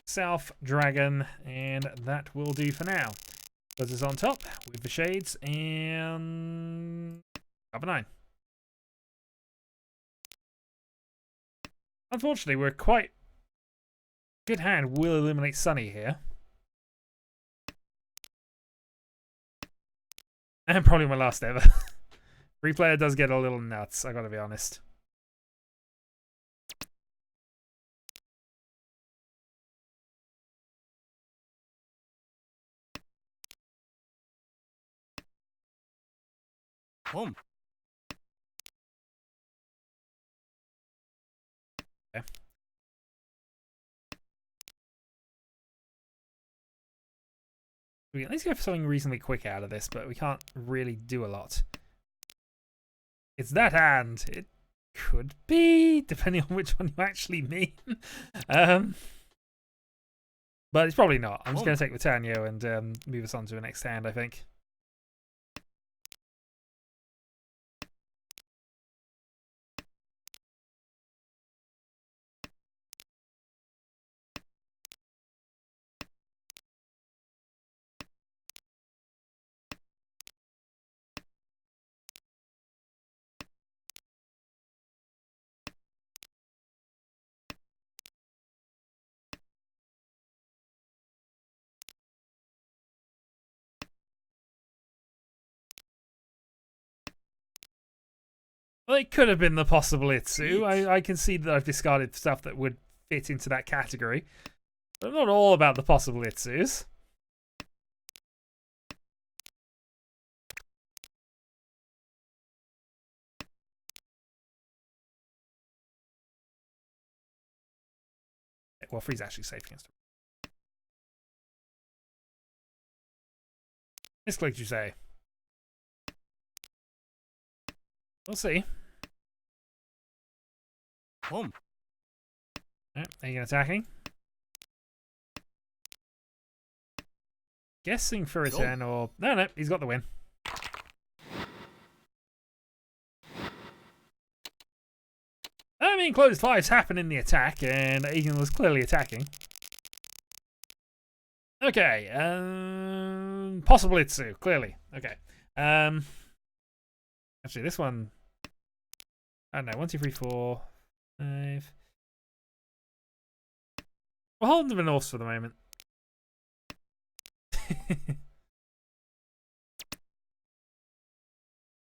South Dragon, and that will do for now. Puts us on top with the shades and cover 9. Unfortunately, we're quite good hand. Will eliminate Sunny here, and probably my last ever. Replayer does get a little nuts, I gotta be honest. Home. Okay. We at least go for something reasonably quick out of this, but we can't really do a lot. It's that hand. It could be, depending on which one you actually mean. But it's probably not. I'm just going to take the Tenhou and move us on to the next hand, I think. Well, it could have been the possible Itsu. I can see that I've discarded stuff that would fit into that category. But I'm not all about the possible Itsus. Well, Free's actually safe against him. Misclicked, you say? We'll see. Home. Right, again attacking. Guessing for a 10 or... No, he's got the win. I mean, closed 5s happen in the attack, and Aiden was clearly attacking. Okay, possible Itsu, clearly. Okay. Actually, this one... I don't know, 1, 2, 3, 4, 5... We'll hold the north for the moment.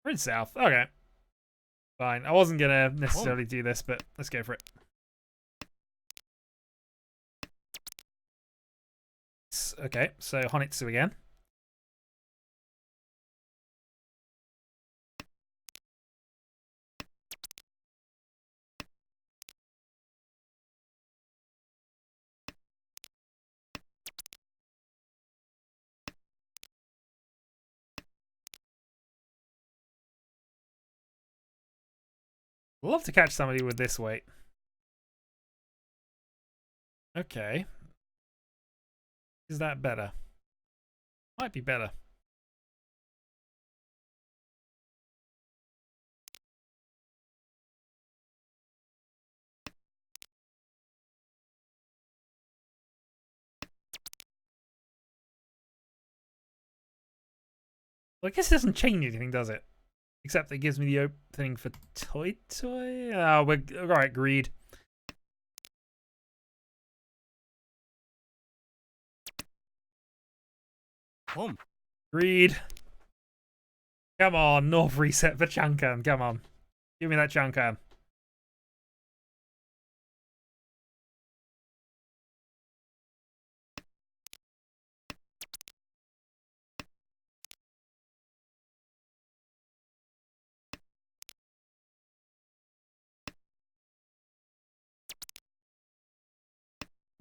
We're in south. Okay. Fine. I wasn't going to necessarily do this, but let's go for it. Okay, so Honitsu again. Love to catch somebody with this weight. Okay. Is that better? Might be better. Well, I guess it doesn't change anything, does it? Except it gives me the opening for Toy Toy. Oh, we're alright, greed. Pom. Greed. Come on, North reset for Chankan. Come on. Give me that Chankan.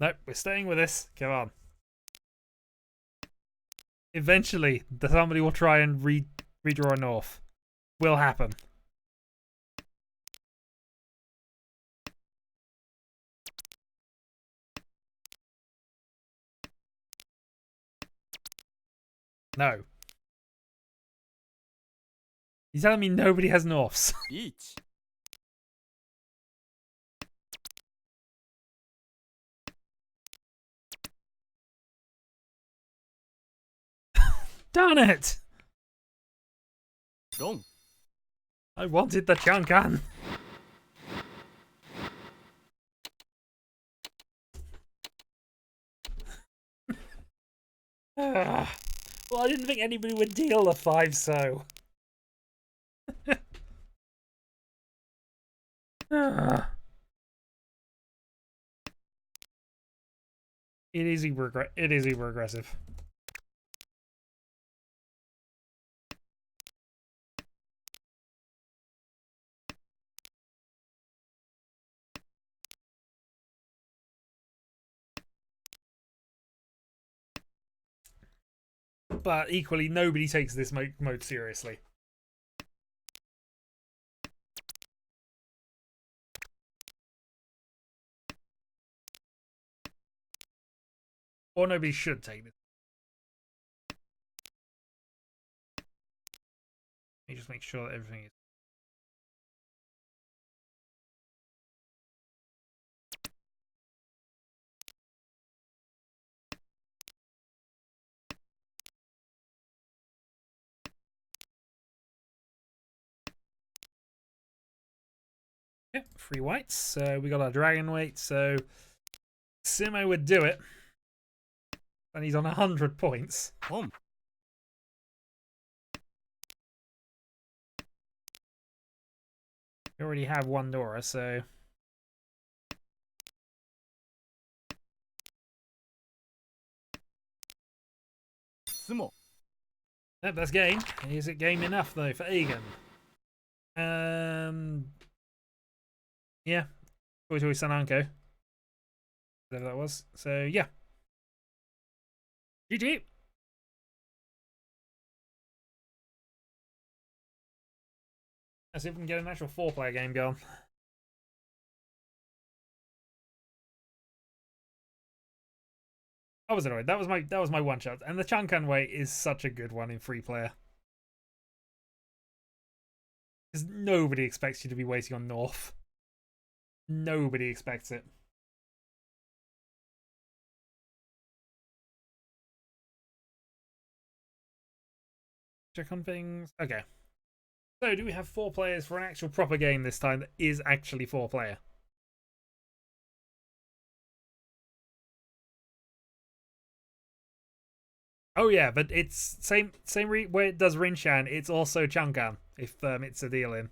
Nope, we're staying with this. Come on. Eventually, somebody will try and redraw a North. Will happen. No. He's telling me nobody has Norths. Riichi. Darn it! Dong. I wanted the Chankan. Well, I didn't think anybody would deal a 5 so. It is uber aggressive. But equally, nobody takes this mode seriously. Or nobody should take this. Let me just make sure that everything is. Yeah, 3 whites. So we got our dragon weight. So Simo would do it. And he's on 100 points. Pom. We already have 1 Dora, so. Sumo. Yep, that's game. Is it game enough though for Egan? Yeah. Toy Toy Sananko. Whatever that was. So yeah. GG. Let's see if we can get an actual 4-player game going. I was annoyed. That was my one shot. And the Chankan way is such a good one in 3-player. Because nobody expects you to be waiting on North. Nobody expects it. Check on things. Okay. So, do we have 4 players for an actual proper game this time that is actually 4-player? Oh yeah, but it's same way it does Rinshan. It's also Chankan if it's a deal in.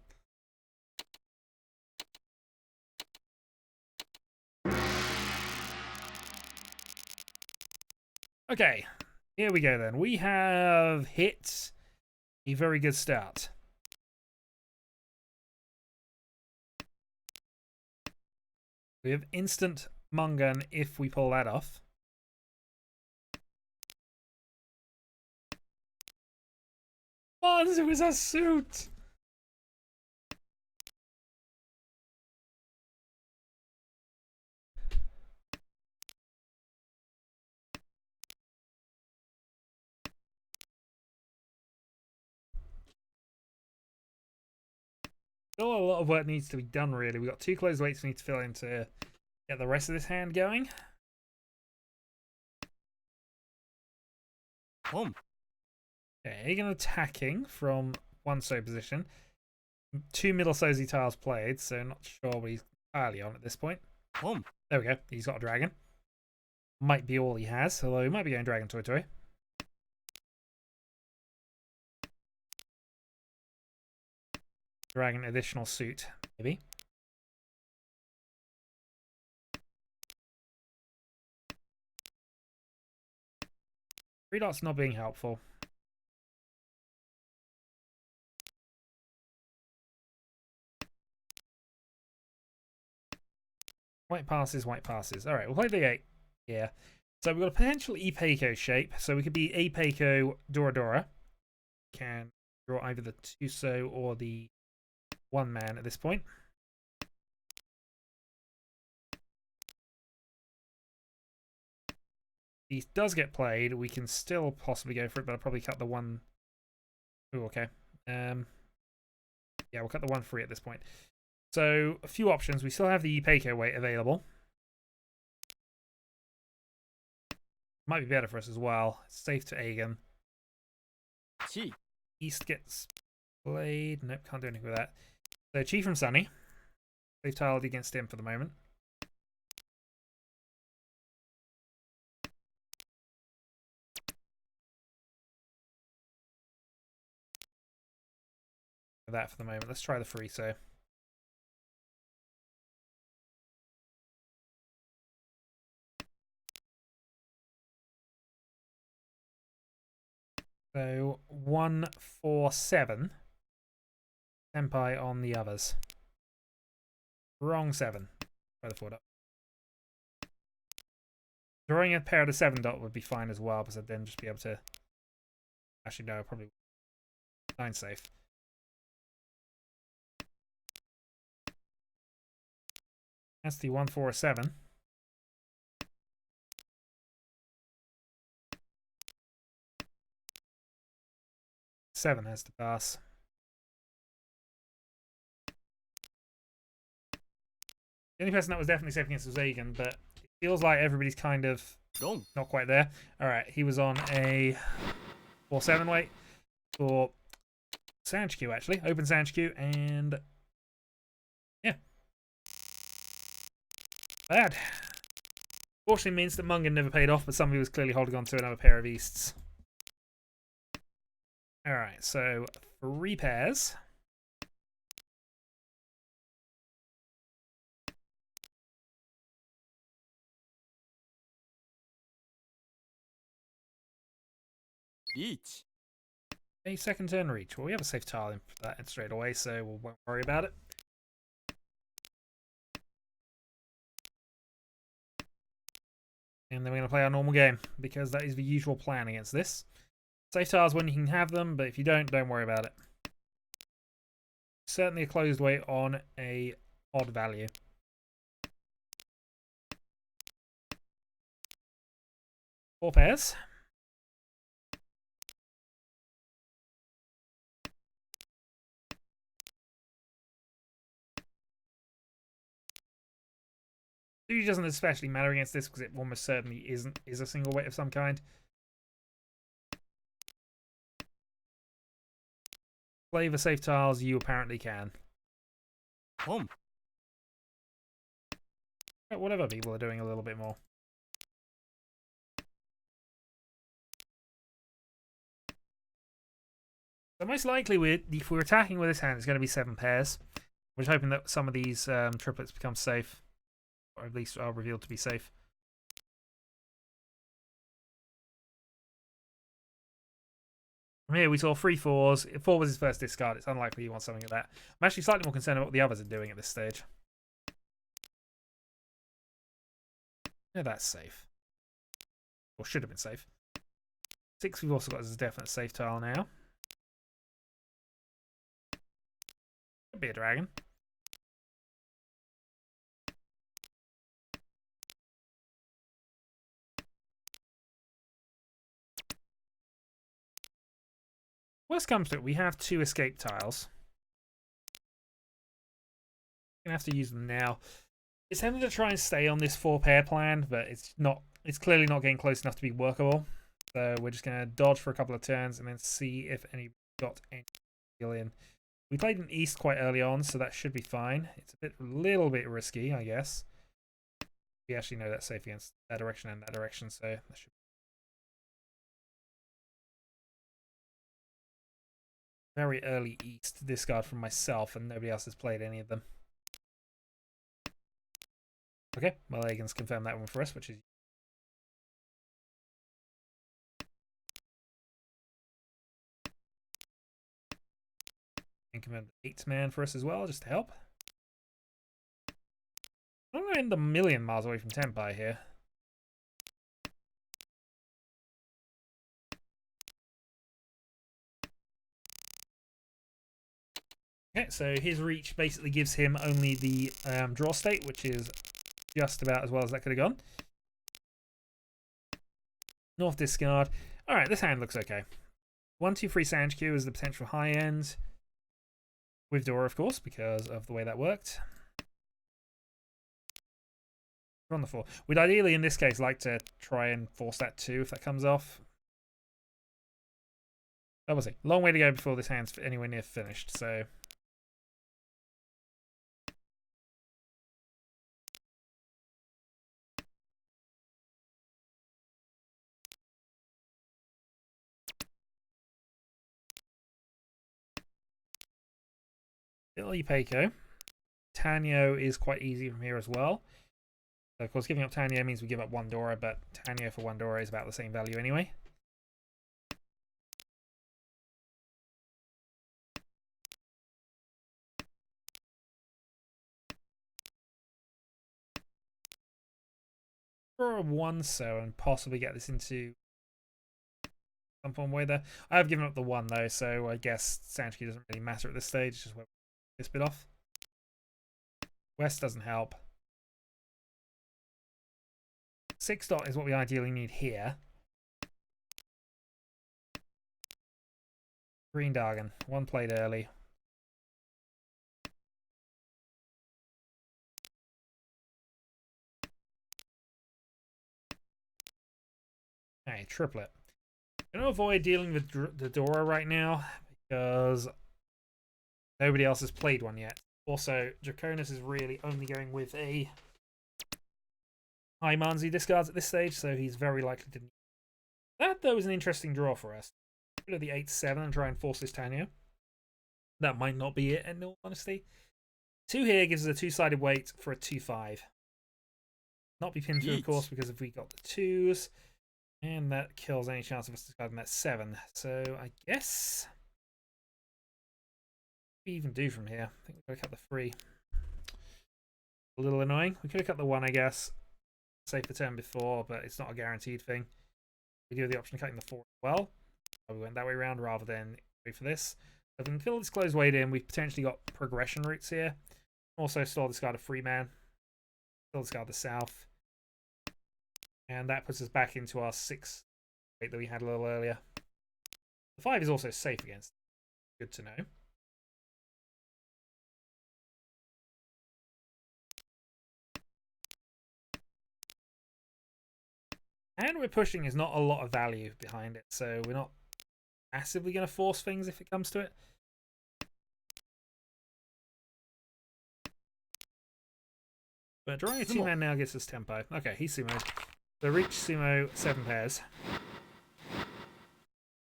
Okay, here we go then. We have hit a very good start. We have instant Mungan if we pull that off. Bonzu is a suit! Still a lot of work needs to be done, really. We've got 2 closed weights we need to fill in to get the rest of this hand going. Pom. Okay, Aegon attacking from 1 so position. 2 middle Sozi tiles played, so not sure what he's entirely on at this point. Pom. There we go. He's got a dragon. Might be all he has, although he might be going dragon toy toy. Dragon additional suit, maybe. Three dots not being helpful. White passes, white passes. All right, we'll play the 8 here. So we've got a potential Epeiko shape. So we could be Epeiko Dora Dora. Can draw either the 2-so or the 1-man at this point. He does get played. We can still possibly go for it, but I'll probably cut the 1. Oh, okay. Yeah, we'll cut the 1 free at this point. So a few options. We still have the Epeiko weight available. Might be better for us as well. It's safe to Aegon. Chi. East gets played. Nope, can't do anything with that. So Chi from Sunny. They've tiled against him for the moment. For that for the moment. Let's try the free so. So 1, 4, 7. Senpai on the others. Wrong 7. Try the 4 dot. Drawing a pair of the 7 dot would be fine as well, because I'd then just be able to. Actually, no, probably 9 safe. That's the 1, 4, 7. Seven has to pass. The only person that was definitely safe against was Aegon, but it feels like everybody's kind of not quite there. Alright, he was on a 4-7 weight for Sanchku, actually. Open Sanchku, and yeah. Bad. Fortunately means that Mungan never paid off, but somebody was clearly holding on to another pair of Easts. Alright, so 3 pairs. Riichi. A second turn Riichi. Well, we have a safe tile in for that straight away, so we won't worry about it. And then we're going to play our normal game, because that is the usual plan against this. Safe tiles when you can have them, but if you don't worry about it. Certainly a closed weight on a odd value. Four pairs. Usually doesn't especially matter against this because it almost certainly is a single weight of some kind. Play the safe tiles you apparently can. Whatever people are doing a little bit more. So most likely, if we're attacking with this hand, it's going to be 7 pairs. We're just hoping that some of these triplets become safe. Or at least are revealed to be safe. From here, we saw 3 4s. If 4 was his first discard, it's unlikely he wants something like that. I'm actually slightly more concerned about what the others are doing at this stage. Yeah, that's safe. Or should have been safe. 6 we've also got as a definite safe tile now. Could be a dragon. Worst comes to it, we have 2 escape tiles. gonna have to use them now. It's tempting to try and stay on this 4-pair plan, but it's not. It's clearly not getting close enough to be workable. So we're just gonna dodge for a couple of turns and then see if any got any deal in. We played an east quite early on, so that should be fine. It's a little bit risky, I guess. We actually know that's safe against that direction and that direction, so that should. Very early east discard from myself, and nobody else has played any of them. Okay, well, Egan's confirmed that one for us, which is. And confirmed the 8th man for us as well, just to help. I'm not in the million miles away from Tenpai here. Okay, so his reach basically gives him only the draw state, which is just about as well as that could have gone. North discard. Alright, this hand looks okay. 1-2-3 Sand Q is the potential high end. With Dora, of course, because of the way that worked. We're on the 4. We'd ideally, in this case, like to try and force that 2 if that comes off. But we'll see. Long way to go before this hand's anywhere near finished, so. Billy Peiko. Tenhou is quite easy from here as well. So of course, giving up Tenhou means we give up 1 Dora, but Tenhou for 1 Dora is about the same value anyway. Draw a 1 so and possibly get this into some form way there. I have given up the 1 though, so I guess Sanchki doesn't really matter at this stage. It's just where this bit off. West doesn't help. 6 dot is what we ideally need here. Green Dargan. 1 played early. Okay, triplet. I'm going to avoid dealing with the Dora right now because nobody else has played one yet. Also, Draconis is really only going with a high Manzi discards at this stage, so he's very likely to. That, though, is an interesting draw for us. Go to the 8-7 and try and force this Tenhou. That might not be it, in all honesty. 2 here gives us a 2-sided weight for a 2-5. Not be pinned through, of course, because if we got the 2s. And that kills any chance of us discarding that 7. So I guess. What do we even do from here? I think we've got to cut the 3. A little annoying. We could have cut the 1, I guess. Save the turn before, but it's not a guaranteed thing. We do have the option of cutting the 4 as well. So we went that way around rather than wait for this. So if we can fill this closed weight in, we've potentially got progression routes here. Also, still discard a 3-man. Still discard the south. And that puts us back into our 6 weight that we had a little earlier. The 5 is also safe against. Good to know. And we're pushing is not a lot of value behind it, so we're not massively going to force things if it comes to it. But drawing a 2-man now gets us tempo. Okay, he's sumo. So Riichi sumo 7 pairs.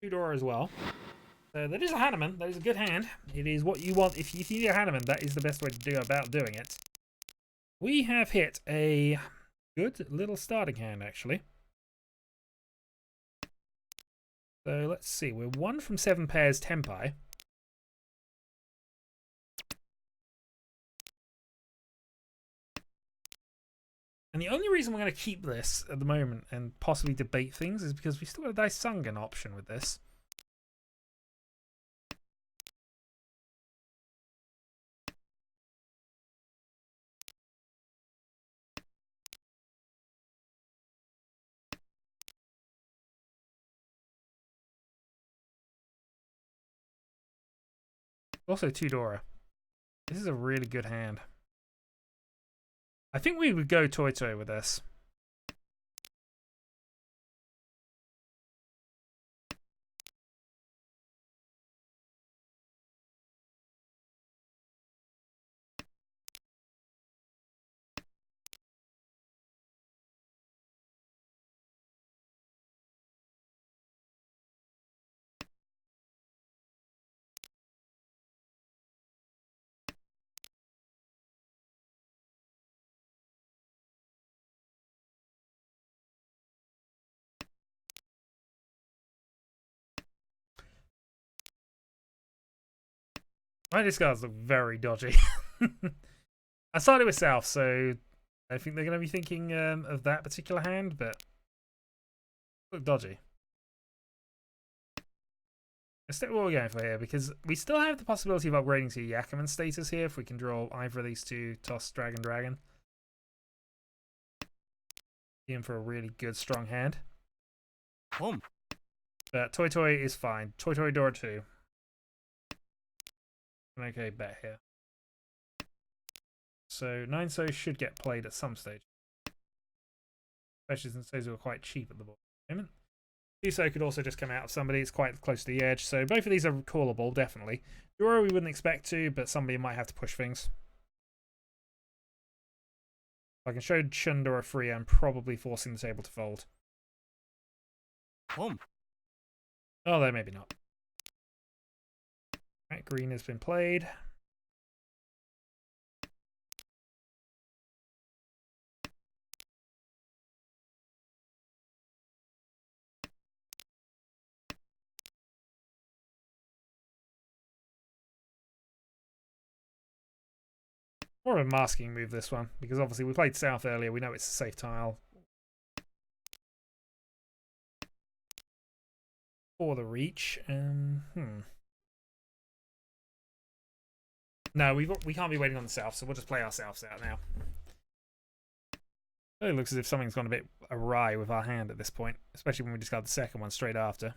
2 Dora as well. So that is a Hanuman. That is a good hand. It is what you want. If you need a Hanuman, that is the best way to do about doing it. We have hit a good little starting hand, actually. So let's see. We're 1 from 7 pairs Tenpai. And the only reason we're going to keep this at the moment and possibly debate things is because we still got a Daisangan option with this. Also 2 Dora. This is a really good hand. I think we would go Toy Toy with this. My discards look very dodgy. I started with South, so I think they're going to be thinking of that particular hand, but look dodgy. Let's stick with what we're going for here, because we still have the possibility of upgrading to Yakuman status here if we can draw either of these two toss Dragon Dragon. In for a really good strong hand. But Toy Toy is fine. Toy Toy Door 2. Okay, bet here. So 9-so should get played at some stage. Especially since those are quite cheap at the moment. 2-so could also just come out of somebody. It's quite close to the edge. So both of these are callable, definitely. Dora we wouldn't expect to, but somebody might have to push things. If I can show Shundora free, I'm probably forcing the table to fold. Although maybe not. Right, green has been played. More of a masking move, this one, because obviously we played South earlier. We know it's a safe tile. For the reach. No, we can't be waiting on the South, so we'll just play our Souths out now. It looks as if something's gone a bit awry with our hand at this point, especially when we discard the second one straight after.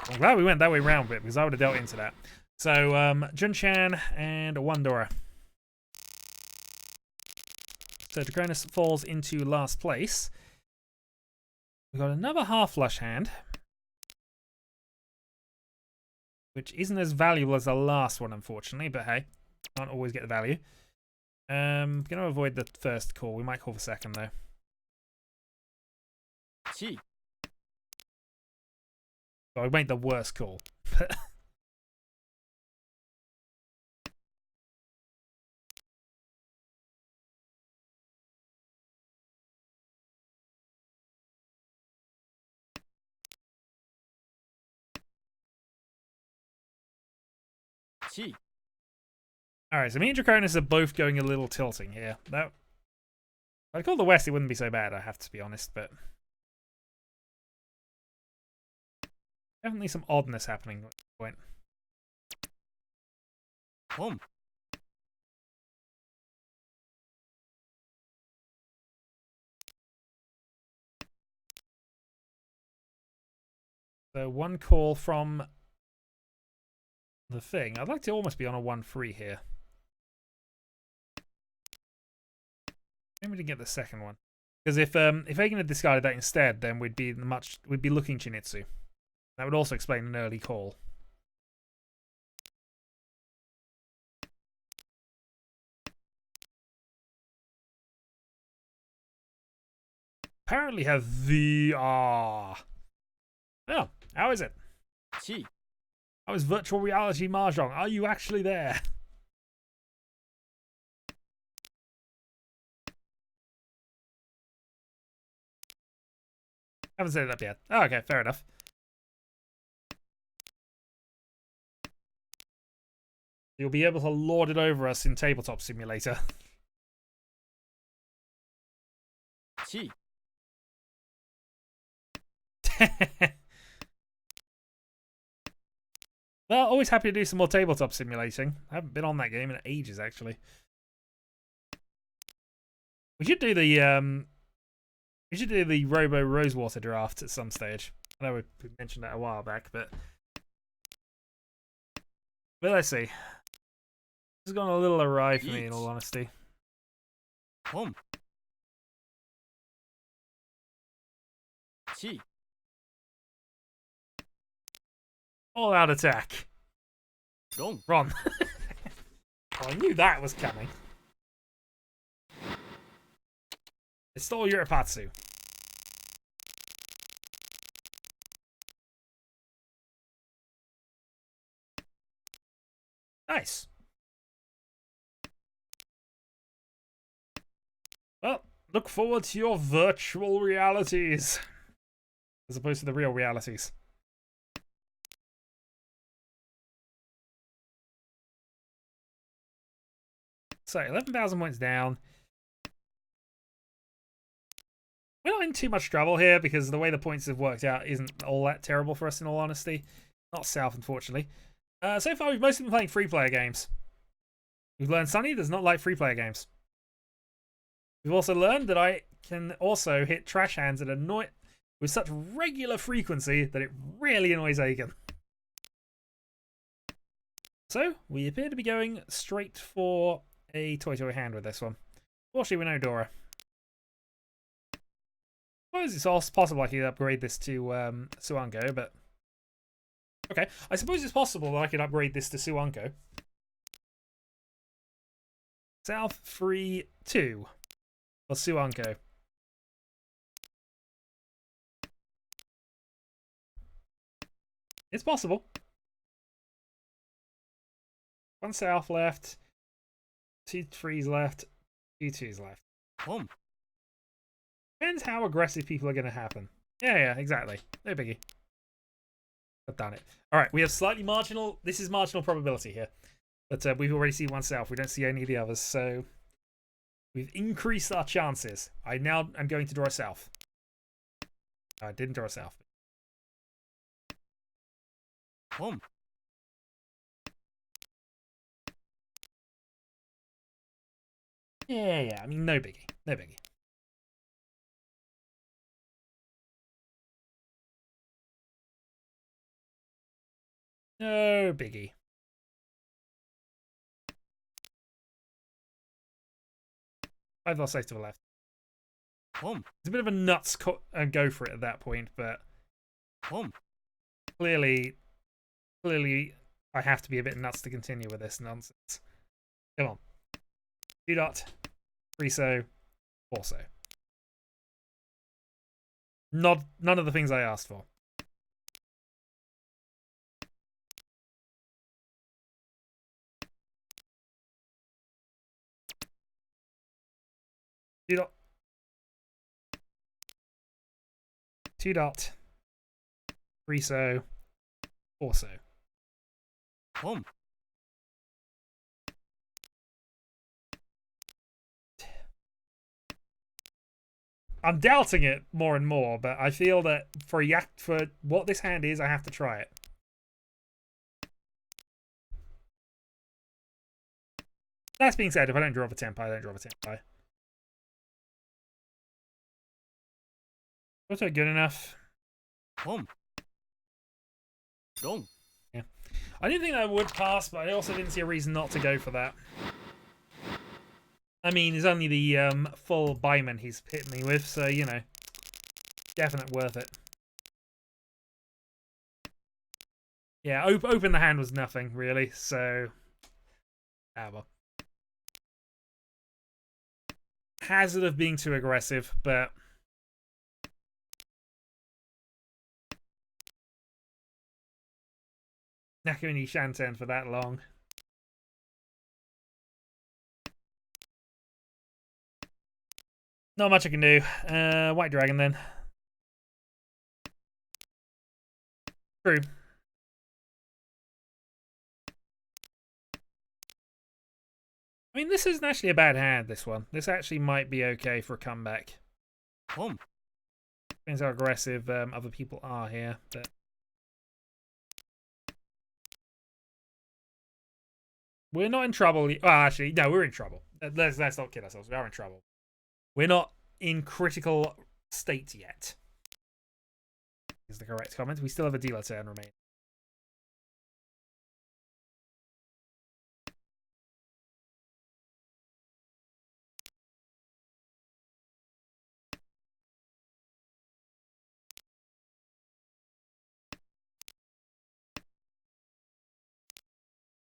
I'm glad we went that way round with it, because I would have dealt into that. So, Jun-chan and Wandora. So, Draconis falls into last place. We've got another half-flush hand, which isn't as valuable as the last one, unfortunately, but hey, can't always get the value. Going to avoid the first call. We might call for second, though. So I made the worst call. Alright, so me and Draconis are both going a little tilting here. That, if I call the West, it wouldn't be so bad, I have to be honest, but definitely some oddness happening at this point. So one call from the thing. I'd like to almost be on a 1-3 here. Maybe to get the second one. Because if Hagen had discarded that instead, then we'd be looking Chinitsu. That would also explain an early call. Apparently have the Oh, how is it? How is virtual reality Mahjong? Are you actually there? Haven't set it up yet. Oh, okay, fair enough. You'll be able to lord it over us in Tabletop Simulator. Well, always happy to do some more tabletop simulating. I haven't been on that game in ages, actually. We should do the Robo Rosewater draft at some stage. I know we mentioned that a while back, but let's see. This has gone a little awry for me, in all honesty. Home. Chi. All out attack. Rong. Ron. Well, I knew that was coming. It's still Uripatsu. Nice. Well, look forward to your virtual realities. As opposed to the real realities. So, 11,000 points down. We're not in too much trouble here because the way the points have worked out isn't all that terrible for us, in all honesty. Not South, unfortunately. So far, we've mostly been playing free-player games. We've learned Sunny does not like free-player games. We've also learned that I can also hit trash hands with such regular frequency that it really annoys Agen. So, we appear to be going straight for a Toy hand with this one. Fortunately, we know Dora. I suppose it's also possible I could upgrade this to Suanko, but... Okay, I suppose it's possible that I could upgrade this to Suanko. South free 2 for Suanko. It's possible. One South left. 2 3s left. 2 2s left. Home. Depends how aggressive people are going to happen. Yeah, exactly. No biggie. I've done it. All right, we have slightly marginal. This is marginal probability here. But we've already seen one South. We don't see any of the others. So we've increased our chances. I'm going to draw a South. I didn't draw a South. Home. Yeah. I mean, no biggie. No biggie. No biggie. I've lost safe to the left. Home. It's a bit of a nuts go for it at that point, but Home. clearly, I have to be a bit nuts to continue with this nonsense. Come on. 2 dot. 3 so. 4 so. None of the things I asked for. Two dot. 2 dot. 3 so. 4 so. Home. I'm doubting it more and more, but I feel that for what this hand is, I have to try it. That being said, if I don't draw a tempo, I don't draw a tempo. Was that good enough? Home. Wrong. Yeah. I didn't think I would pass, but I also didn't see a reason not to go for that. I mean, it's only the full Buyman he's hit me with, so, you know, definite worth it. Yeah, open the hand was nothing, really, so... Ah, well. Hazard of being too aggressive, but... Nakuni Shanten for that long. Not much I can do. White Dragon then. True. I mean, this isn't actually a bad hand, this one. This actually might be okay for a comeback. Home. Depends how aggressive other people are here, but... We're not in trouble. Well, actually, no, we're in trouble. Let's not kid ourselves. We are in trouble. We're not in critical state yet. Is the correct comment. We still have a dealer turn remaining.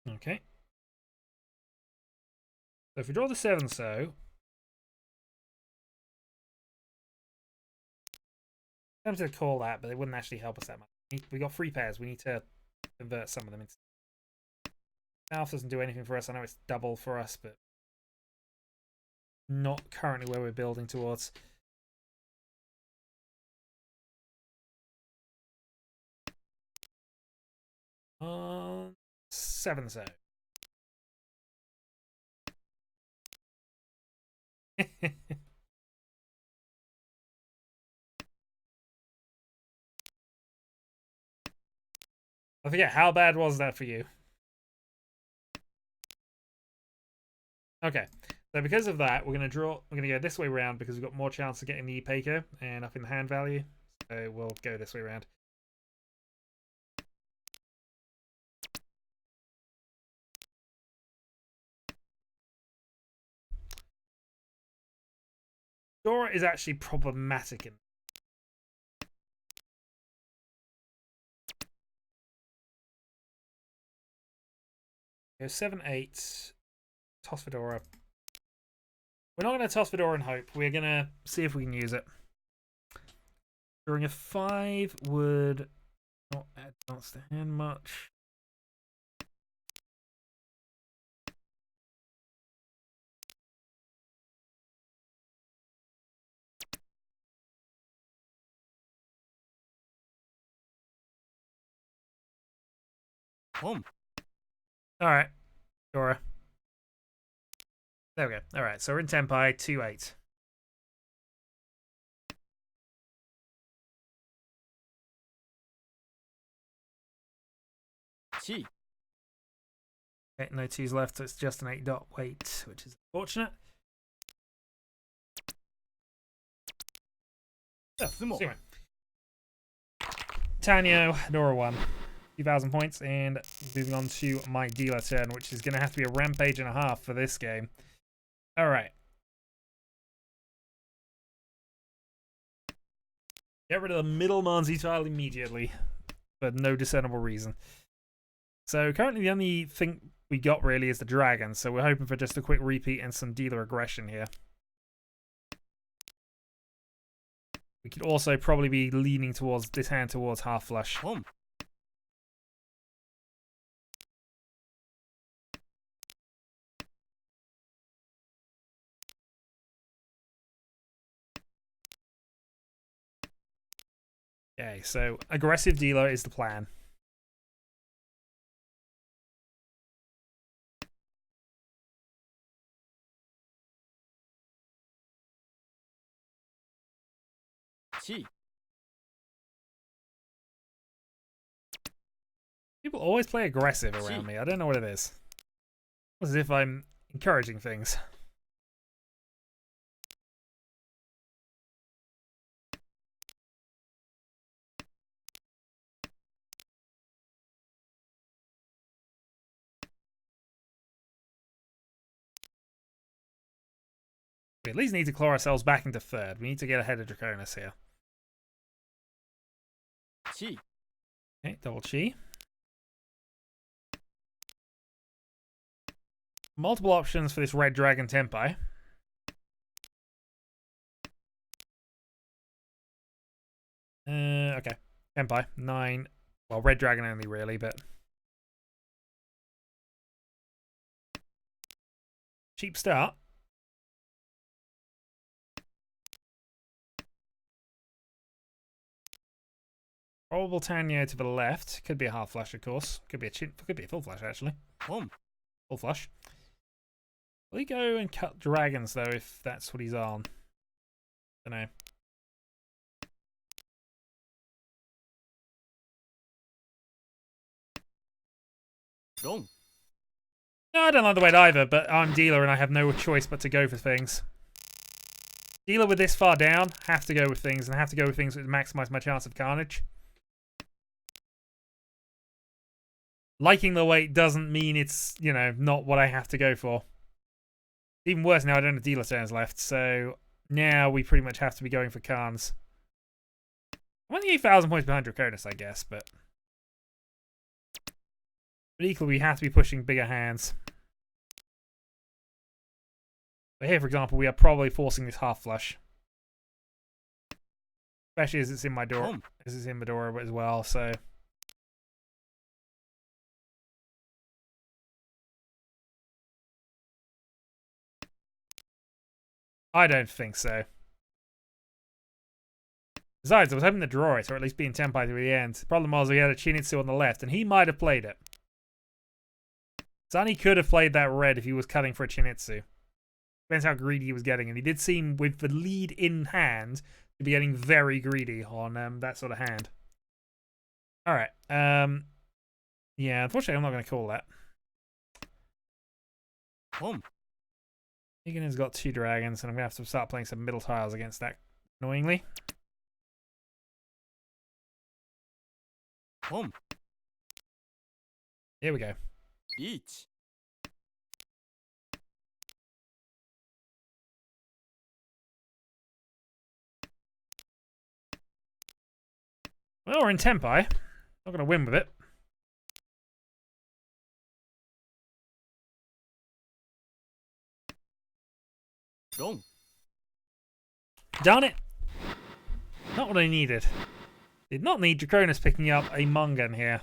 Okay. So if we draw the 7 so, I'm tempted to call that, but it wouldn't actually help us that much. We got 3 pairs. We need to convert some of them into. Alpha doesn't do anything for us. I know it's double for us, but not currently where we're building towards. On 7 so. I forget, how bad was that for you? Okay, so because of that, we're going to draw. We're going to go this way around because we've got more chance of getting the Peiko and up in the hand value. So we'll go this way around. Dora is actually problematic in. Go 7, 8. Toss Fedora. We're not going to toss Fedora and hope. We're going to see if we can use it. Drawing a 5 would not advance the hand much. Home. Alright. Dora. There we go. Alright, so we're in Tenpai, 2, 8. Chi. Okay, no 2s left, so it's just an 8 dot weight, which is unfortunate. Oh, anyway. Tenhou, Dora 1. 2,000 points, and moving on to my dealer turn, which is going to have to be a rampage and a half for this game. Alright. Get rid of the middle Manzi tile immediately, for no discernible reason. So currently the only thing we got really is the dragon, so we're hoping for just a quick repeat and some dealer aggression here. We could also probably be leaning towards this hand towards half flush. Okay, so aggressive dealer is the plan. People always play aggressive around me. I don't know what it is. As if I'm encouraging things. We at least need to claw ourselves back into third. We need to get ahead of Draconis here. Chi. Okay, double chi. Multiple options for this red dragon Tenpai. Okay. Tenpai. 9. Well, red dragon only, really, but. Cheap start. Probable Tenhou to the left. Could be a half flush, of course. Could be a full flush, actually. Home. Full flush. Will he go and cut dragons, though, if that's what he's on? Don't know. Long. No, I don't like the weight either, but I'm dealer and I have no choice but to go for things. Dealer with this far down, have to go with things, and have to go with things that maximize my chance of carnage. Liking the weight doesn't mean it's, you know, not what I have to go for. Even worse now, I don't have dealer turns left, so now we pretty much have to be going for Khans. I'm only 8,000 points behind Draconis, I guess, but equally we have to be pushing bigger hands. But here, for example, we are probably forcing this half flush. Especially as it's in my door, as it's in the door as well, so. I don't think so. Besides, I was hoping to draw it, or at least be in tempai through the end. The problem was we had a Chinitsu on the left, and he might have played it. Sunny could have played that red if he was cutting for a Chinitsu. Depends how greedy he was getting, and he did seem, with the lead in hand, to be getting very greedy on that sort of hand. Alright, yeah, unfortunately I'm not going to call that. Egan has got 2 dragons, and I'm going to have to start playing some middle tiles against that, annoyingly. Here we go. Riichi. Well, we're in tempai. Not going to win with it. Darn it! Not what I needed. Did not need Draconis picking up a Mungan here.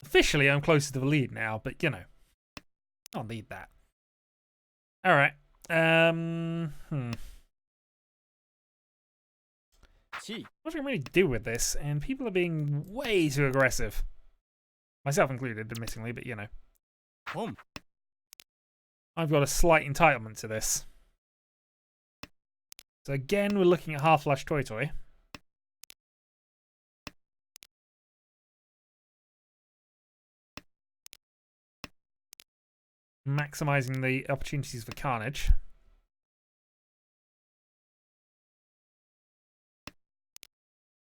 Officially, I'm closer to the lead now, but you know, I'll need that. All right. What can I really do with this? And people are being way too aggressive. Myself included, admittingly, but you know. I've got a slight entitlement to this. So again, we're looking at half flush Toy Toy. Maximizing the opportunities for carnage.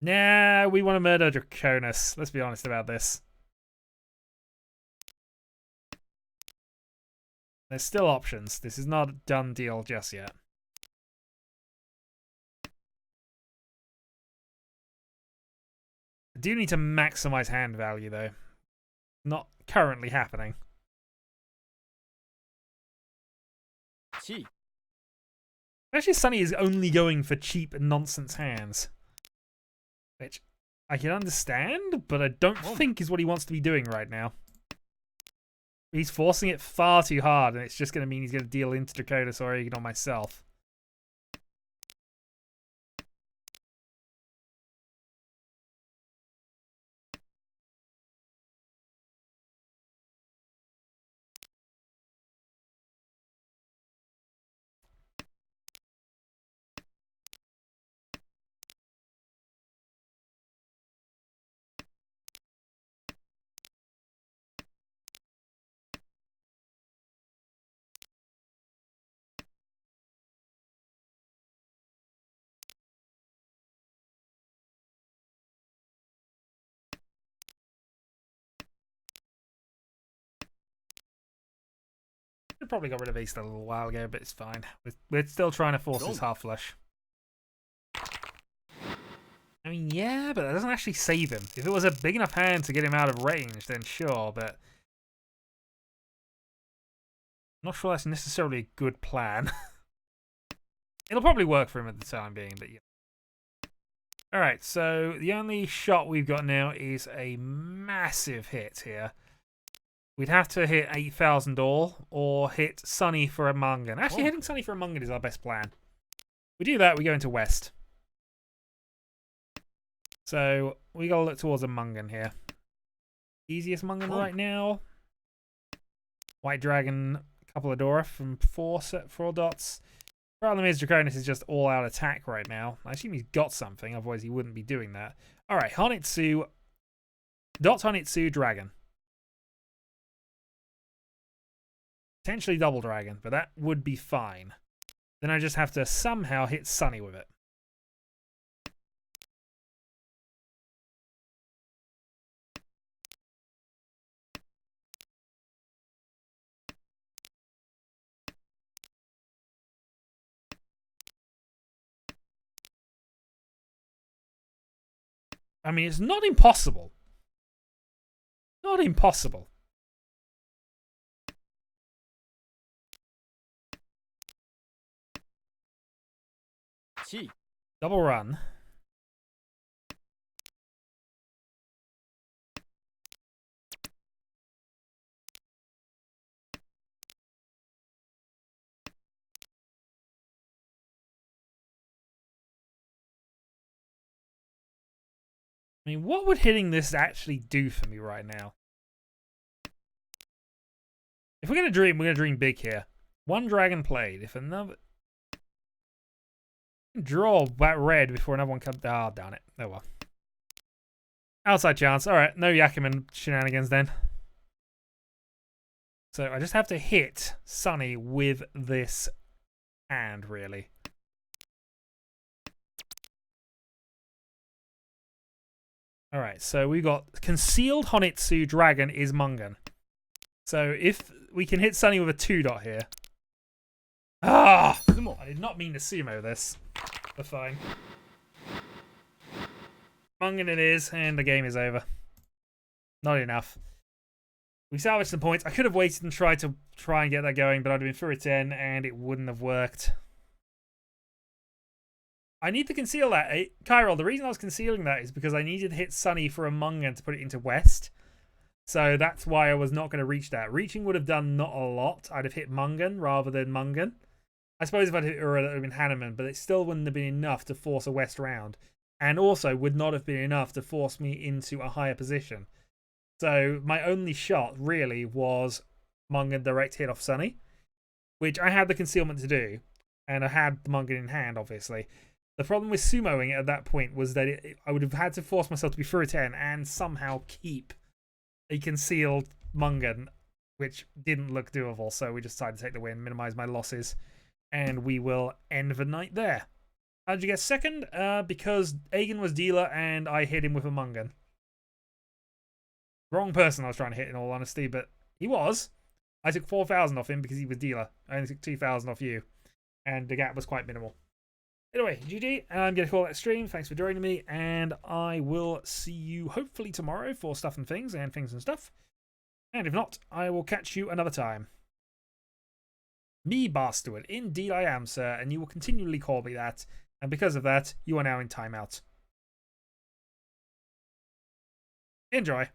Nah, we want to murder Draconis. Let's be honest about this. There's still options. This is not a done deal just yet. I do need to maximize hand value, though. Not currently happening. Actually, Sunny is only going for cheap nonsense hands. Which I can understand, but I don't think is what he wants to be doing right now. He's forcing it far too hard, and it's just going to mean he's going to deal into Draconis or Egan on myself. We probably got rid of East a little while ago, but it's fine. We're still trying to force this half flush. I mean, yeah, but that doesn't actually save him. If it was a big enough hand to get him out of range, then sure, but I'm not sure that's necessarily a good plan. It'll probably work for him at the time being, but yeah. Alright, so the only shot we've got now is a massive hit here. We'd have to hit 8,000 all, or hit Sunny for a Mungan. Actually, hitting Sunny for a Mungan is our best plan. We do that, we go into West. So, we gotta look towards a Mungan here. Easiest Mungan right now. White Dragon, a couple of Dora from 4 dots. Problem is, Draconis is just all out attack right now. I assume he's got something, otherwise he wouldn't be doing that. Alright, Honitsu Dot Honitsu Dragon. Potentially double dragon, but that would be fine. Then I just have to somehow hit Sunny with it. I mean, it's not impossible. Not impossible. Double run. I mean, what would hitting this actually do for me right now? If we're going to dream big here. One dragon played. If another... Draw that red before another one comes... Ah, oh, darn it. Oh well. Outside chance. Alright, no Yakuman shenanigans then. So I just have to hit Sunny with this hand, really. Alright, so we got Concealed Honitsu Dragon is Mungan. So if we can hit Sunny with a 2-dot here. Ah! I did not mean to sumo this. But fine. Mungan it is, and the game is over. Not enough. We salvaged some points. I could have waited and tried and get that going, but I'd have been through a 10 and it wouldn't have worked. I need to conceal that. Kyrol, the reason I was concealing that is because I needed to hit Sunny for a Mungan to put it into West. So that's why I was not going to reach that. Reaching would have done not a lot. I'd have hit Mungan rather than Mungan. I suppose if I'd hit Ura, that would have been Hanuman, but it still wouldn't have been enough to force a West round. And also would not have been enough to force me into a higher position. So my only shot, really, was Mungan direct hit off Sunny, which I had the concealment to do. And I had the Mungan in hand, obviously. The problem with sumoing it at that point was that I would have had to force myself to be through a 10 and somehow keep a concealed Mungan, which didn't look doable. So we just decided to take the win, minimize my losses, and we will end the night there. How'd you get second? Because Agen was dealer and I hit him with a Mungan. Wrong person I was trying to hit, in all honesty, but he was. I took 4,000 off him because he was dealer. I only took 2,000 off you, and the gap was quite minimal. Anyway, GG, I'm going to call that stream. Thanks for joining me, and I will see you hopefully tomorrow for stuff and things and stuff. And if not, I will catch you another time. Me, Barsteward. Indeed I am, sir, and you will continually call me that. And because of that, you are now in timeout. Enjoy.